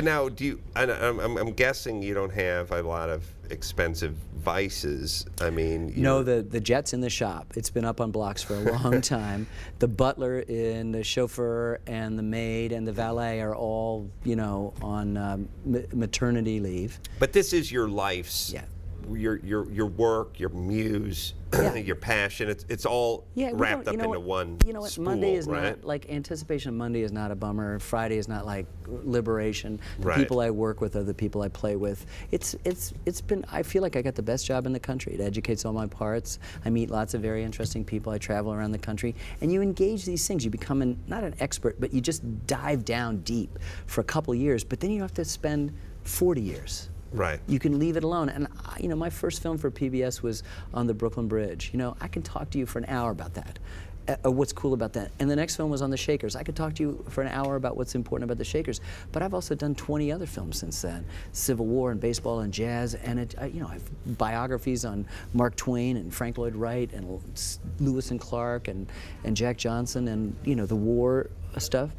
S1: now do you? I'm guessing you don't have a lot of expensive vices. I mean,
S2: no, the jet's in the shop. It's been up on blocks for a long time. The butler and the chauffeur and the maid and the valet are all, on maternity leave.
S1: But this is your life's.
S2: Yeah.
S1: Your work, your muse, your passion. It's all wrapped up into one.
S2: You know what?
S1: spool,
S2: Monday is
S1: right?
S2: not like anticipation. Of Monday is not a bummer. Friday is not like liberation. The
S1: Right.
S2: people I work with are the people I play with. It's been. I feel like I got the best job in the country. It educates all my parts. I meet lots of very interesting people. I travel around the country, and you engage these things. You become not an expert, but you just dive down deep for a couple years. But then you have to spend 40 years.
S1: Right.
S2: You can leave it alone. And my first film for PBS was on the Brooklyn Bridge. I can talk to you for an hour about that. What's cool about that. And the next film was on the Shakers. I could talk to you for an hour about what's important about the Shakers. But I've also done 20 other films since then. Civil War and baseball and jazz. And I have biographies on Mark Twain and Frank Lloyd Wright and Lewis and Clark and Jack Johnson and the war stuff.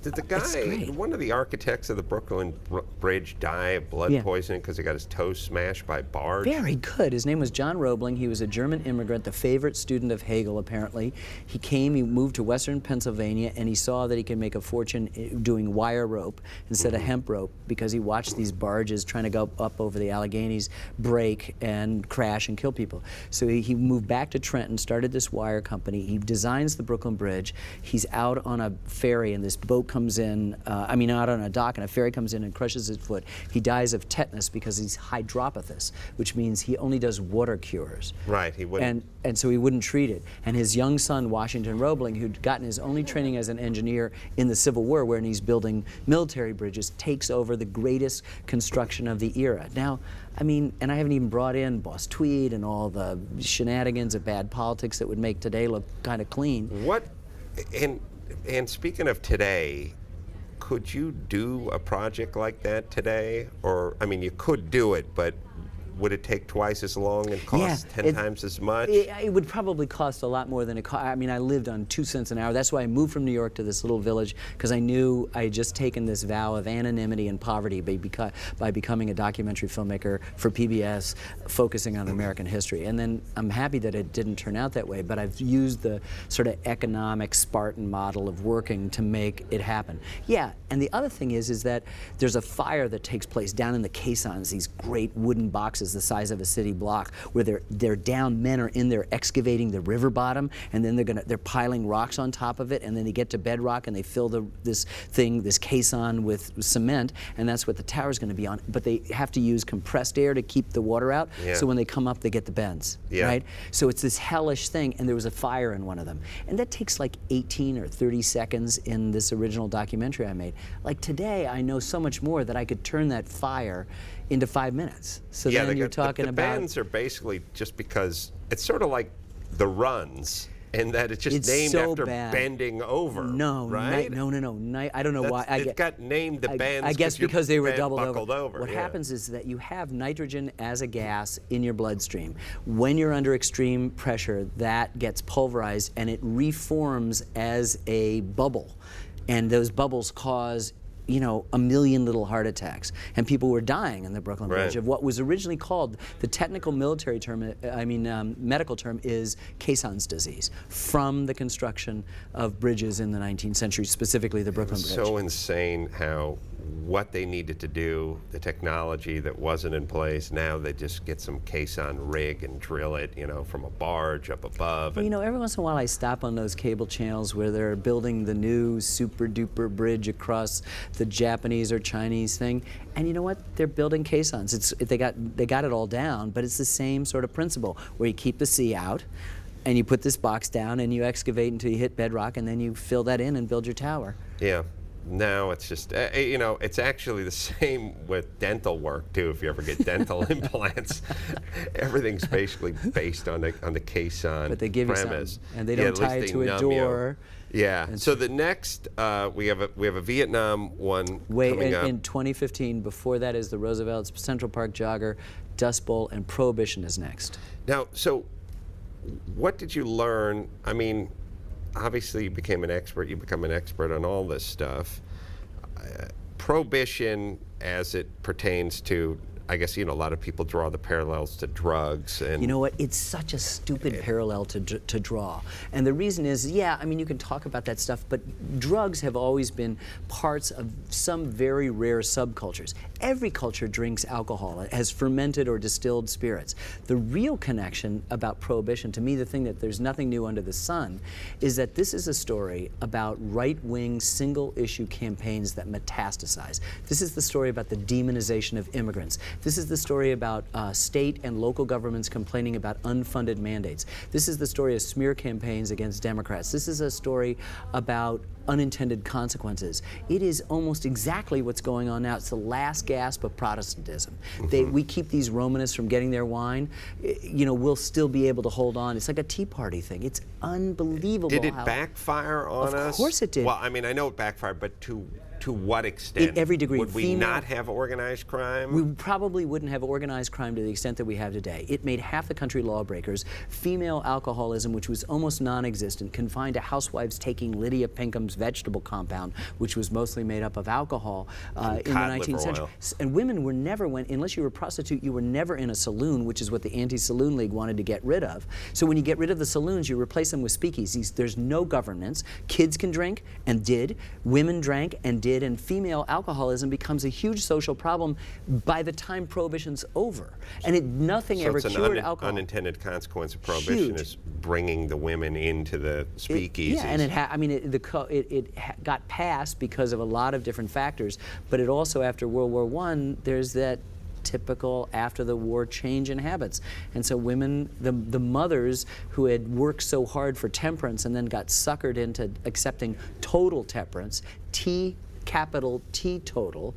S1: Did the guy, one of the architects of the Brooklyn Bridge, die of blood poisoning because he got his toes smashed by a barge?
S2: Very good. His name was John Roebling. He was a German immigrant, the favorite student of Hegel, apparently. He moved to western Pennsylvania, and he saw that he could make a fortune doing wire rope instead of hemp rope because he watched these barges trying to go up over the Alleghenies break and crash and kill people. So he moved back to Trenton, started this wire company. He designs the Brooklyn Bridge. He's out on a ferry, and this boat comes in, out on a dock, and a ferry comes in and crushes his foot. He dies of tetanus because he's hydropatous, which means he only does water cures.
S1: Right, he wouldn't.
S2: And so he wouldn't treat it. And his young son, Washington Roebling, who'd gotten his only training as an engineer in the Civil War, where he's building military bridges, takes over the greatest construction of the era. Now, and I haven't even brought in Boss Tweed and all the shenanigans of bad politics that would make today look kind of clean.
S1: And speaking of today, could you do a project like that today? Or, you could do it, but would it take twice as long and cost 10 times as much?
S2: It would probably cost a lot more than it cost. I mean, I lived on 2 cents an hour. That's why I moved from New York to this little village, because I knew I had just taken this vow of anonymity and poverty by becoming a documentary filmmaker for PBS, focusing on American history. And then I'm happy that it didn't turn out that way, but I've used the sort of economic Spartan model of working to make it happen. Yeah, and the other thing is that there's a fire that takes place down in the caissons, these great wooden boxes the size of a city block, where they're down, men are in there excavating the river bottom, and then they're piling rocks on top of it, and then they get to bedrock and they fill this caisson with cement, and that's what the tower's going to be on. But they have to use compressed air to keep the water out, so when they come up they get the bends, right? So it's this hellish thing, and there was a fire in one of them. And that takes like 18 or 30 seconds in this original documentary I made. Like today, I know so much more that I could turn that fire into 5 minutes. So then you're talking
S1: the
S2: about...
S1: bends are basically just because it's sort of like the runs, and that it's just
S2: it's
S1: named
S2: so
S1: after
S2: bad.
S1: bending over.
S2: No,
S1: right?
S2: No. I don't know why.
S1: It got named the bends.
S2: I guess because they were doubled
S1: over.
S2: What happens is that you have nitrogen as a gas in your bloodstream. When you're under extreme pressure, that gets pulverized and it reforms as a bubble. And those bubbles cause, you know, a million little heart attacks. And people were dying in the Brooklyn Bridge of what was originally called, the technical military term, medical term is caissons disease, from the construction of bridges in the 19th century, specifically the Brooklyn Bridge.
S1: So insane how what they needed to do, the technology that wasn't in place, now they just get some caisson rig and drill it, you know, from a barge up above.
S2: Well, you know, every once in a while I stop on those cable channels where they're building the new super duper bridge across the Japanese or Chinese thing, and you know what? They're building caissons. They got it all down, but it's the same sort of principle where you keep the sea out, and you put this box down, and you excavate until you hit bedrock, and then you fill that in and build your tower.
S1: Yeah. Now it's just, you know, it's actually the same with dental work too. If you ever get dental implants, everything's basically based on the caisson
S2: but they give
S1: premise,
S2: you some, and they don't tie it to a door.
S1: Yeah. And so the next, we have a Vietnam one coming up.
S2: In 2015. Before that is the Roosevelt's Central Park Jogger, Dust Bowl, and Prohibition is next.
S1: Now, so what did you learn? I mean, obviously you became an expert. You become an expert on all this stuff. Prohibition, as it pertains to, I guess, you know, a lot of people draw the parallels to drugs. And
S2: you know what? It's such a stupid parallel to draw. And the reason is, yeah, I mean, you can talk about that stuff, but drugs have always been parts of some very rare subcultures. Every culture drinks alcohol, as fermented or distilled spirits. The real connection about Prohibition, to me, the thing that there's nothing new under the sun, is that this is a story about right-wing, single-issue campaigns that metastasize. This is the story about the demonization of immigrants. This is the story about state and local governments complaining about unfunded mandates. This is the story of smear campaigns against Democrats. This is a story about unintended consequences. It is almost exactly what's going on now. It's the last gasp of Protestantism. We keep these Romanists from getting their wine. You know, we'll still be able to hold on. It's like a Tea Party thing. It's unbelievable.
S1: Did it backfire on us?
S2: Of course it did.
S1: Well, I mean, I know it backfired, but to what extent?
S2: In every degree.
S1: Would we not have organized crime?
S2: We probably wouldn't have organized crime to the extent that we have today. It made half the country lawbreakers. Female alcoholism, which was almost non-existent, confined to housewives taking Lydia Pinkham's vegetable compound, which was mostly made up of alcohol in the 19th century. And women were never, unless you were a prostitute, you were never in a saloon, which is what the Anti-Saloon League wanted to get rid of. So when you get rid of the saloons, you replace them with speakeasies. There's no governance. Kids can drink, and did. Women drank, and did. And female alcoholism becomes a huge social problem by the time Prohibition's over. And nothing ever cured alcohol.
S1: Unintended consequence of Prohibition is bringing the women into the speakeasies.
S2: Yeah, and it got passed because of a lot of different factors, but it also, after World War I, there's that typical after the war change in habits. And so women, the mothers who had worked so hard for temperance and then got suckered into accepting total temperance, capital teetotal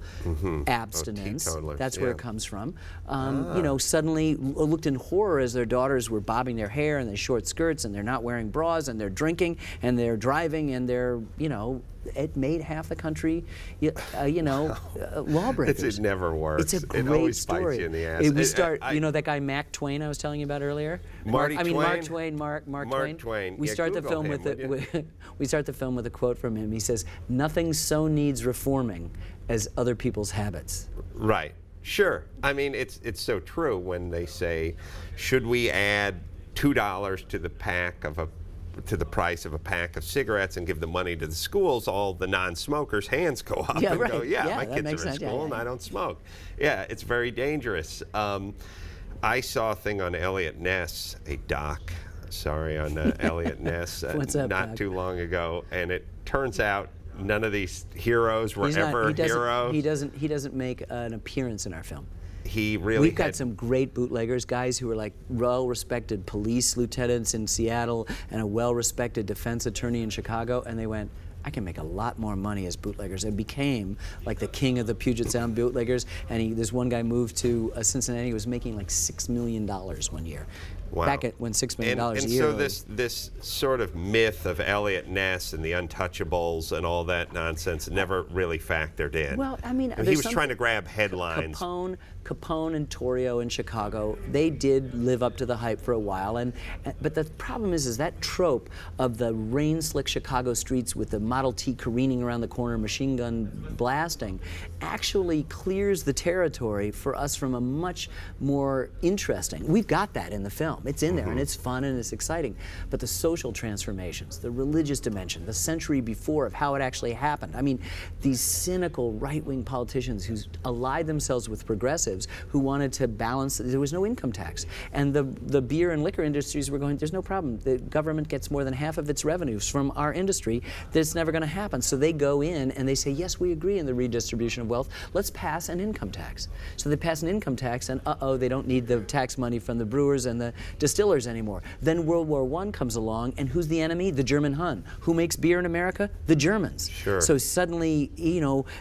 S2: abstinence. That's where it comes from. You know, suddenly looked in horror as their daughters were bobbing their hair and their short skirts, and they're not wearing bras, and they're drinking, and they're driving, and they're, you know, it made half the country, lawbreakers.
S1: It never works.
S2: It's a great
S1: it always
S2: story.
S1: bites you in the ass.
S2: We start, that guy Mac Twain I was telling you about earlier.
S1: Mark
S2: Twain. We
S1: Yeah,
S2: start the
S1: Google
S2: film
S1: him,
S2: we start the film with a quote from him. He says, "Nothing so needs reforming as other people's habits."
S1: Right. Sure. I mean, it's so true when they say, should we add $2 to the price of a pack of cigarettes and give the money to the schools? All the non-smokers' hands go up and go, my kids are in school and I don't smoke. Yeah, it's very dangerous. I saw a thing on Elliot Ness, a doc, on Elliot Ness not too long ago, and it turns out none of these heroes were ever heroes.
S2: He doesn't make an appearance in our film.
S1: We've
S2: got some great bootleggers, guys who are like well-respected police lieutenants in Seattle and a well-respected defense attorney in Chicago, and they went, I can make a lot more money as bootleggers. And became like the king of the Puget Sound bootleggers. And this one guy moved to Cincinnati. He was making like $6 million one year.
S1: Wow.
S2: Back at when $6 million a year.
S1: And so this sort of myth of Elliot Ness and the Untouchables and all that nonsense never really factored in.
S2: Well, I mean,
S1: he was trying to grab headlines.
S2: Capone and Torrio in Chicago, they did live up to the hype for a while, but the problem is that trope of the rain-slick Chicago streets with the Model T careening around the corner, machine gun blasting, actually clears the territory for us from a much more interesting. We've got that in the film. It's in there, and it's fun and it's exciting. But the social transformations, the religious dimension, the century before of how it actually happened. I mean, these cynical right-wing politicians who allied themselves with progressives who wanted to balance, there was no income tax. And the beer and liquor industries were going, there's no problem. The government gets more than half of its revenues from our industry. That's never going to happen. So they go in and they say, yes, we agree in the redistribution of wealth. Let's pass an income tax. So they pass an income tax, and they don't need the tax money from the brewers and the distillers anymore. Then World War I comes along, and who's the enemy? The German Hun. Who makes beer in America? The Germans.
S1: Sure.
S2: So suddenly,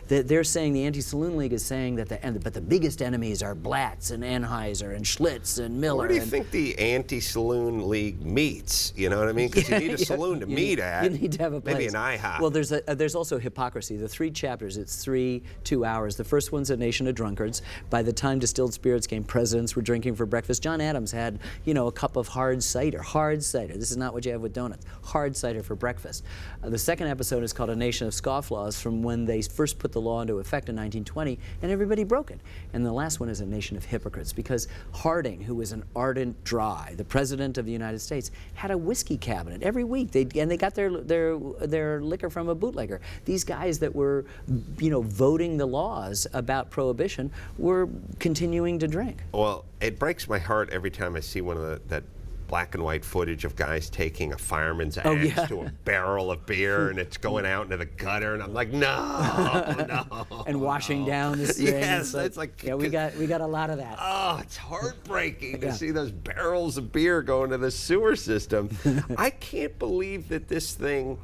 S2: they're saying, the Anti-Saloon League is saying that but the biggest enemies are Blatz and Anheuser and Schlitz and Miller.
S1: Where do you think the Anti-Saloon League meets? You know what I mean? Because you need a saloon to meet at.
S2: You need to have a place.
S1: Maybe an IHOP.
S2: Well, there's also hypocrisy. The 3 chapters, it's 2 hours. The first one's A Nation of Drunkards. By the time distilled spirits came, presidents were drinking for breakfast. John Adams had, a cup of hard cider. Hard cider. This is not what you have with donuts. Hard cider for breakfast. The second episode is called A Nation of Scofflaws, from when they first put the law into effect in 1920, and everybody broke it. And the last one is A Nation of Hypocrites, because Harding, who was an ardent dry, the president of the United States, had a whiskey cabinet every week. They got their liquor from a bootlegger. These guys that were, voting the laws about prohibition were continuing to drink.
S1: Well, it breaks my heart every time I see one of that black and white footage of guys taking a fireman's axe to a barrel of beer, and it's going out into the gutter, and I'm like, no.
S2: And washing down the thing.
S1: Yes, it's like
S2: we got a lot of that.
S1: Oh, it's heartbreaking to see those barrels of beer go into the sewer system. I can't believe that this thing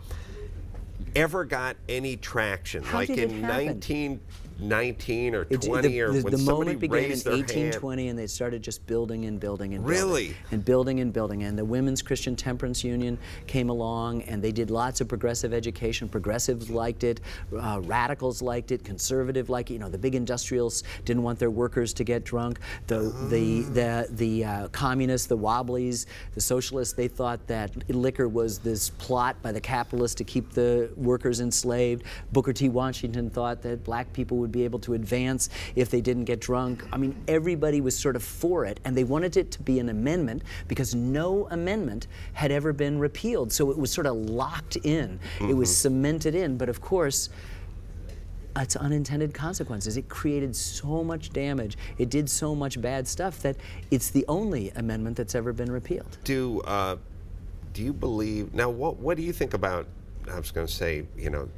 S1: ever got any traction.
S2: How
S1: like
S2: did it
S1: in
S2: happen?
S1: 19 or 20 or when
S2: the
S1: somebody
S2: moment began in
S1: raised their
S2: 1820
S1: hand.
S2: and they started just building and building and
S1: Really?
S2: building and building and building, and the Women's Christian Temperance Union came along, and they did lots of progressive education. Progressives liked it, radicals liked it, conservative liked it. The big industrials didn't want their workers to get drunk. The communists, the Wobblies, the socialists, they thought that liquor was this plot by the capitalists to keep the workers enslaved. Booker T. Washington thought that black people would be able to advance if they didn't get drunk. I mean, everybody was sort of for it, and they wanted it to be an amendment because no amendment had ever been repealed. So it was sort of locked in. It was cemented in, but of course, its unintended consequences. It created so much damage. It did so much bad stuff that it's the only amendment that's ever been repealed.
S1: Do you believe, now what do you think about, I was going to say,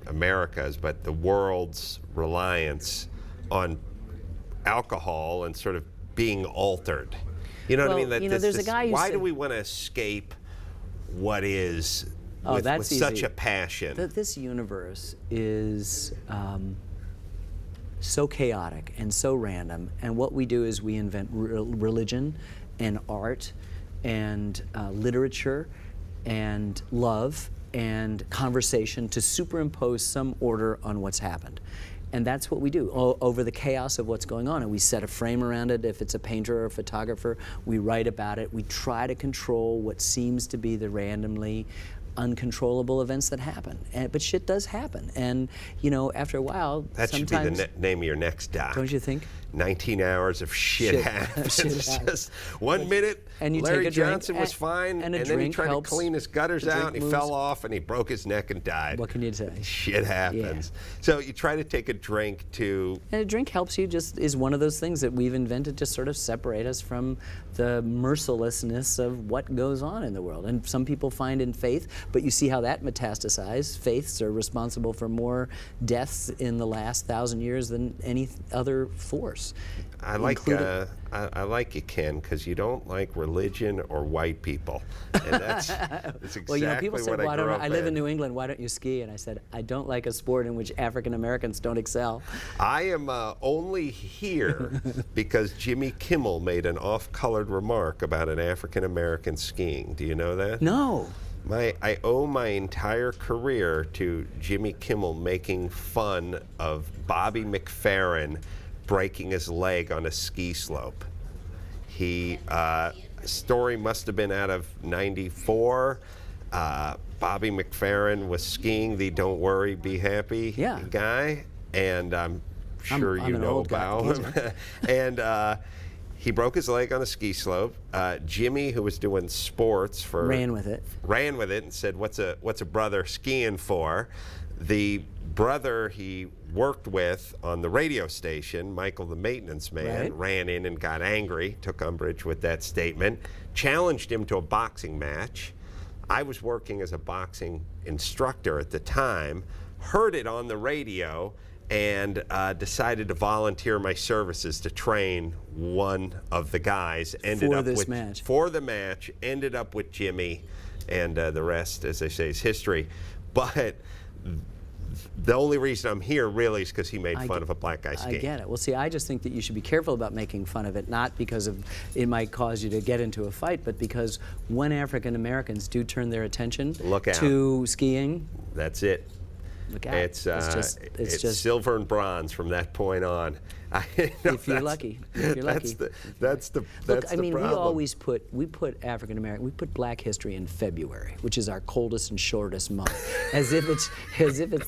S1: America's, but the world's reliance on alcohol and sort of being altered? You know what I mean? That
S2: there's a guy who
S1: why
S2: said,
S1: do we want to escape what is with
S2: that's
S1: such
S2: easy.
S1: a passion?
S2: This universe is so chaotic and so random, and what we do is we invent religion and art and literature and love and conversation to superimpose some order on what's happened. And that's what we do over the chaos of what's going on. And we set a frame around it. If it's a painter or a photographer, we write about it. We try to control what seems to be the randomly uncontrollable events that happen. But shit does happen. And, you know, after a while,
S1: that should be the name of your next doc.
S2: Don't you think?
S1: 19 hours of shit happens. Just 1 minute,
S2: and you
S1: Larry
S2: take a drink,
S1: Johnson was fine, and then he tried to clean his gutters out, and he fell off, and he broke his neck and died.
S2: What can you say?
S1: Shit happens.
S2: Yeah.
S1: So you try to take a drink to...
S2: And a drink helps you, just is one of those things that we've invented to sort of separate us from the mercilessness of what goes on in the world. And some people find in faith, but you see how that metastasized. Faiths are responsible for more deaths in the last 1,000 years than any other force.
S1: I like you, Ken, because you don't like religion or white people, and that's exactly
S2: well, you know, people say,
S1: what
S2: well,
S1: I grew up
S2: I live in New England. Why don't you ski? And I said, I don't like a sport in which African Americans don't excel.
S1: I am only here because Jimmy Kimmel made an off-colored remark about an African American skiing. Do you know that?
S2: No.
S1: I owe my entire career to Jimmy Kimmel making fun of Bobby McFerrin breaking his leg on a ski slope. Story must have been out of '94. Bobby McFerrin was skiing the "Don't Worry, Be Happy" guy, and I'm sure you know about him. And he broke his leg on a ski slope. Jimmy, who was doing sports ran with it and said, "What's a brother skiing for?" The brother he worked with on the radio station, Michael the maintenance man, ran in and got angry, took umbrage with that statement, challenged him to a boxing match. I was working as a boxing instructor at the time, heard it on the radio, and decided to volunteer my services to train one of the guys. For the match, ended up with Jimmy, and the rest, as they say, is history. But the only reason I'm here really is because he made fun of a black guy skiing.
S2: I get it. Well, see, I just think that you should be careful about making fun of it, not because it might cause you to get into a fight, but because when African Americans do turn their attention to skiing,
S1: that's it.
S2: Look out.
S1: It's just silver and bronze from that point on.
S2: If you're lucky.
S1: That's the
S2: Look, I mean,
S1: problem.
S2: we put African American, we put Black History in February, which is our coldest and shortest month, as if it's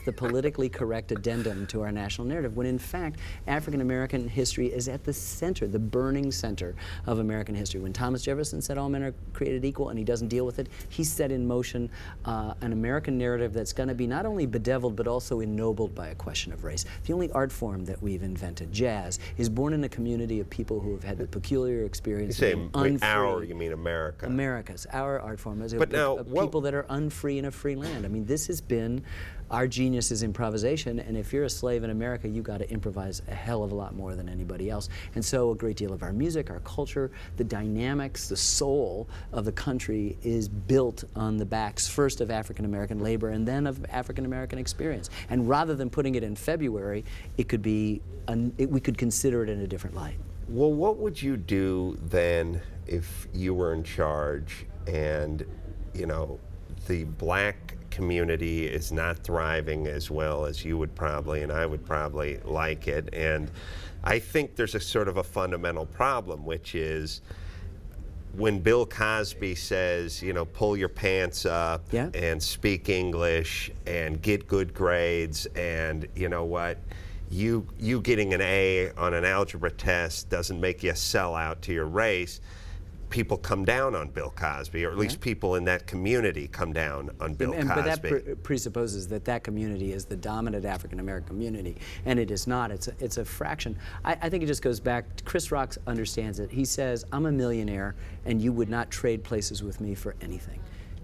S2: the politically correct addendum to our national narrative. When in fact, African American history is at the center, the burning center of American history. When Thomas Jefferson said all men are created equal, and he doesn't deal with it, he set in motion an American narrative that's going to be not only bedeviled but also ennobled by a question of race. The only art form that we've invented, jazz, is born in a community of people who have had the peculiar experience of being unfree.
S1: Our, you mean America?
S2: America's, our art form is people that are unfree in a free land. I mean, this has been, our genius is improvisation, and if you're a slave in America, you got to improvise a hell of a lot more than anybody else. And so a great deal of our music, our culture, the dynamics, the soul of the country is built on the backs first of African American labor and then of African American experience. And rather than putting it in February, it could be, we could consider it in a different light.
S1: Well, what would you do then if you were in charge and, you know, the black community is not thriving as well as you would probably and I would probably like it? And I think there's a sort of a fundamental problem, which is when Bill Cosby says, you know, pull your pants up and speak English and get good grades, and you know what, you getting an A on an algebra test doesn't make you a sellout to your race. People come down on Bill Cosby, or at least people in that community come down on Bill Cosby.
S2: But that presupposes that that community is the dominant African American community, and it is not. It's a fraction. I think it just goes back. Chris Rock understands it. He says, "I'm a millionaire, and you would not trade places with me for anything,"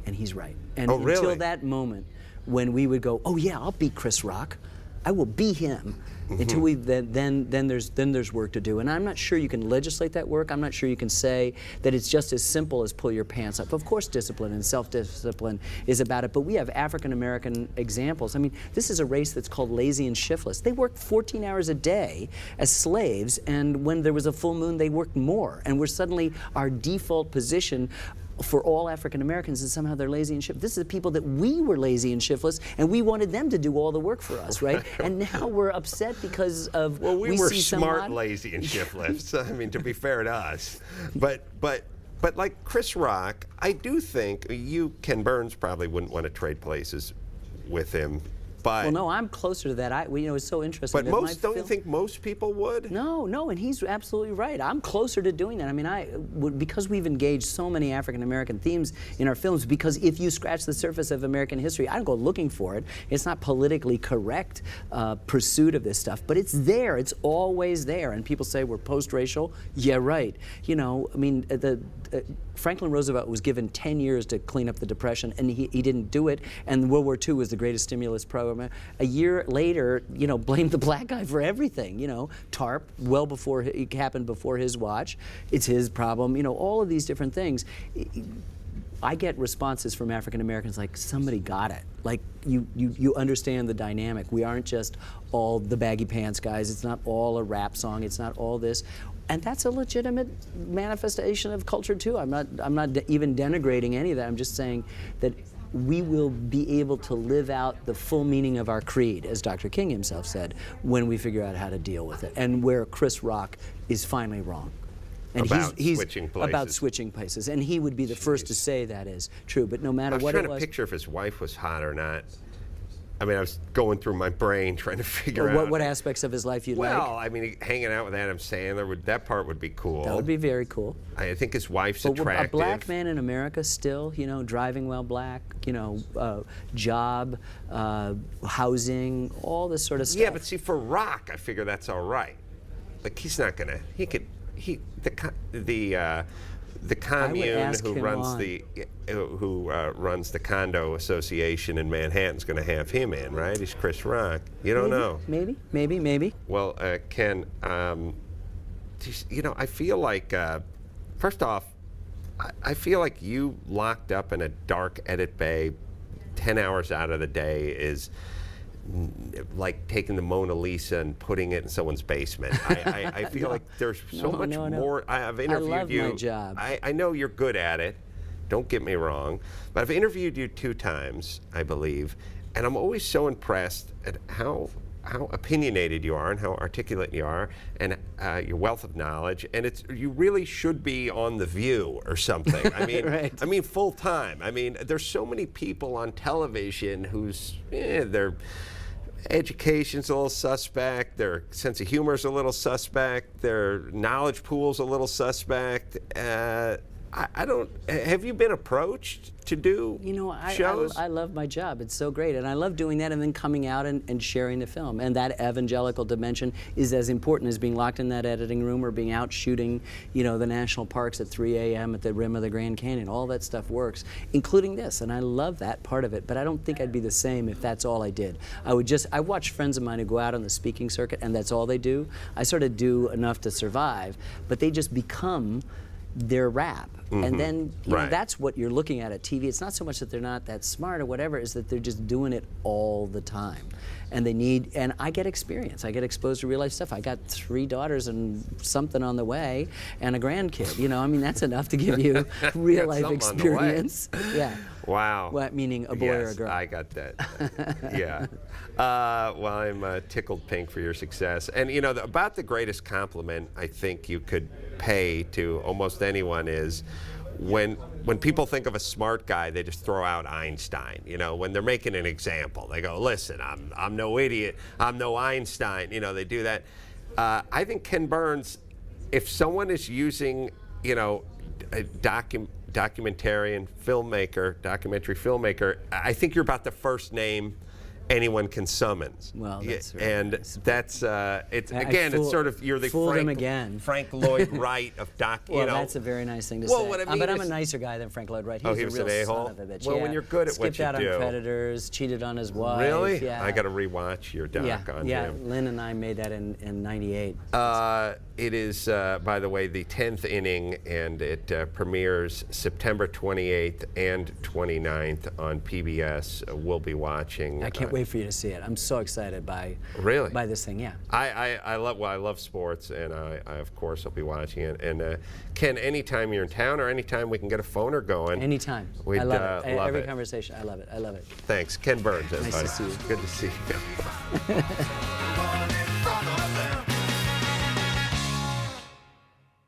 S2: and he's right. And until that moment, when we would go, "Oh yeah, I'll beat Chris Rock. I will be him." Until we then there's work to do, and I'm not sure you can legislate that work. I'm not sure you can say that it's just as simple as pull your pants up. Of course, discipline and self-discipline is about it, but we have African American examples. I mean, this is a race that's called lazy and shiftless. They worked 14 hours a day as slaves, and when there was a full moon, they worked more. And we're suddenly, our default position for all African Americans, and somehow they're lazy and shiftless. This is the people that we were lazy and shiftless, and we wanted them to do all the work for us, right? And now we're upset because of
S1: we were
S2: see
S1: smart, lazy, and shiftless. I mean, to be fair to us, but like Chris Rock, I do think Ken Burns probably wouldn't want to trade places with him. But,
S2: well, no, I'm closer to that. It's so interesting.
S1: But don't you think most people would?
S2: No, and he's absolutely right. I'm closer to doing that. I mean, because we've engaged so many African American themes in our films, because if you scratch the surface of American history, I don't go looking for it. It's not politically correct pursuit of this stuff, but it's there. It's always there. And people say we're post-racial. Yeah, right. Franklin Roosevelt was given 10 years to clean up the Depression, and he didn't do it. And World War II was the greatest stimulus program. A year later, blamed the black guy for everything. TARP, well before it happened before his watch. It's his problem. All of these different things. I get responses from African Americans like, somebody got it. Like, you understand the dynamic. We aren't just all the baggy pants guys. It's not all a rap song. It's not all this. And that's a legitimate manifestation of culture too. I'm not even denigrating any of that. I'm just saying that we will be able to live out the full meaning of our creed, as Dr. King himself said, when we figure out how to deal with it. And where Chris Rock is finally wrong. And he's
S1: switching places.
S2: About switching places. And he would be the first to say that is true. But no matter what it was.
S1: I was trying to picture if his wife was hot or not. I mean, I was going through my brain trying to figure out.
S2: What aspects of his life you'd like?
S1: Well, I mean, hanging out with Adam Sandler, that part would be cool.
S2: That would be very cool.
S1: I think his wife's attractive.
S2: A black man in America still, driving while black, job, housing, all this sort of stuff.
S1: Yeah, but see, for Rock, I figure that's all right. Like, he's not gonna. The commune who runs the condo association in Manhattan's going to have him in, right? He's Chris Rock. You don't know.
S2: Maybe.
S1: Well, Ken, I feel like, first off, I feel like you locked up in a dark edit bay 10 hours out of the day is like taking the Mona Lisa and putting it in someone's basement. I feel like there's so much more. I've interviewed you.
S2: I love my job.
S1: I know you're good at it. Don't get me wrong. But I've interviewed you 2 times, I believe, and I'm always so impressed at how opinionated you are and how articulate you are, and your wealth of knowledge. And you really should be on The View or something. I mean,
S2: right.
S1: I mean, full time. I mean, there's so many people on television whose their education's a little suspect, their sense of humor's a little suspect, their knowledge pool's a little suspect. Have you been approached to do shows?
S2: I love my job. It's so great. And I love doing that and then coming out and sharing the film. And that evangelical dimension is as important as being locked in that editing room or being out shooting, the national parks at 3 a.m. at the rim of the Grand Canyon. All that stuff works, including this. And I love that part of it. But I don't think I'd be the same if that's all I did. I watch friends of mine who go out on the speaking circuit and that's all they do. I sort of do enough to survive, but they just become their rap. Mm-hmm. And then that's what you're looking at TV. It's not so much that they're not that smart or whatever, is that they're just doing it all the time. And I get experience. I get exposed to real life stuff. I got 3 daughters and something on the way and a grandkid. That's enough to give you real life experience. Yeah.
S1: Wow.
S2: What, meaning a boy or a girl?
S1: I got that. Yeah. Well, I'm tickled pink for your success. And about the greatest compliment I think you could pay to almost anyone is when people think of a smart guy, they just throw out Einstein. When they're making an example, they go, "Listen, I'm no idiot. I'm no Einstein." They do that. I think Ken Burns, if someone is using, a documentary filmmaker, I think you're about the first name anyone can summons.
S2: Well, that's right.
S1: And that's it's sort of you're the Frank Lloyd Wright of
S2: Well, that's a very nice thing to say.
S1: What I mean
S2: but I'm a nicer guy than Frank Lloyd Wright. He was a real
S1: an a-hole?
S2: son of a bitch.
S1: Well, when you're good at what you do.
S2: Skipped out on Predators, cheated on his wife.
S1: Really?
S2: Yeah.
S1: I got to rewatch your doc on him.
S2: Yeah, Lynn and I made that in '98.
S1: It is, by the way, the 10th inning, and it premieres September 28th and 29th on PBS. We'll be watching.
S2: I can't wait. wait for you to see it. I'm so excited by this thing. Yeah.
S1: I love sports, and I of course will be watching it. And Ken, anytime you're in town or anytime we can get a phoner going.
S2: Anytime.
S1: We'd
S2: I love it.
S1: love
S2: Every
S1: it.
S2: conversation. I love it. I love it.
S1: Thanks, Ken Burns.
S2: Nice
S1: everybody.
S2: to see you.
S1: Good to see you.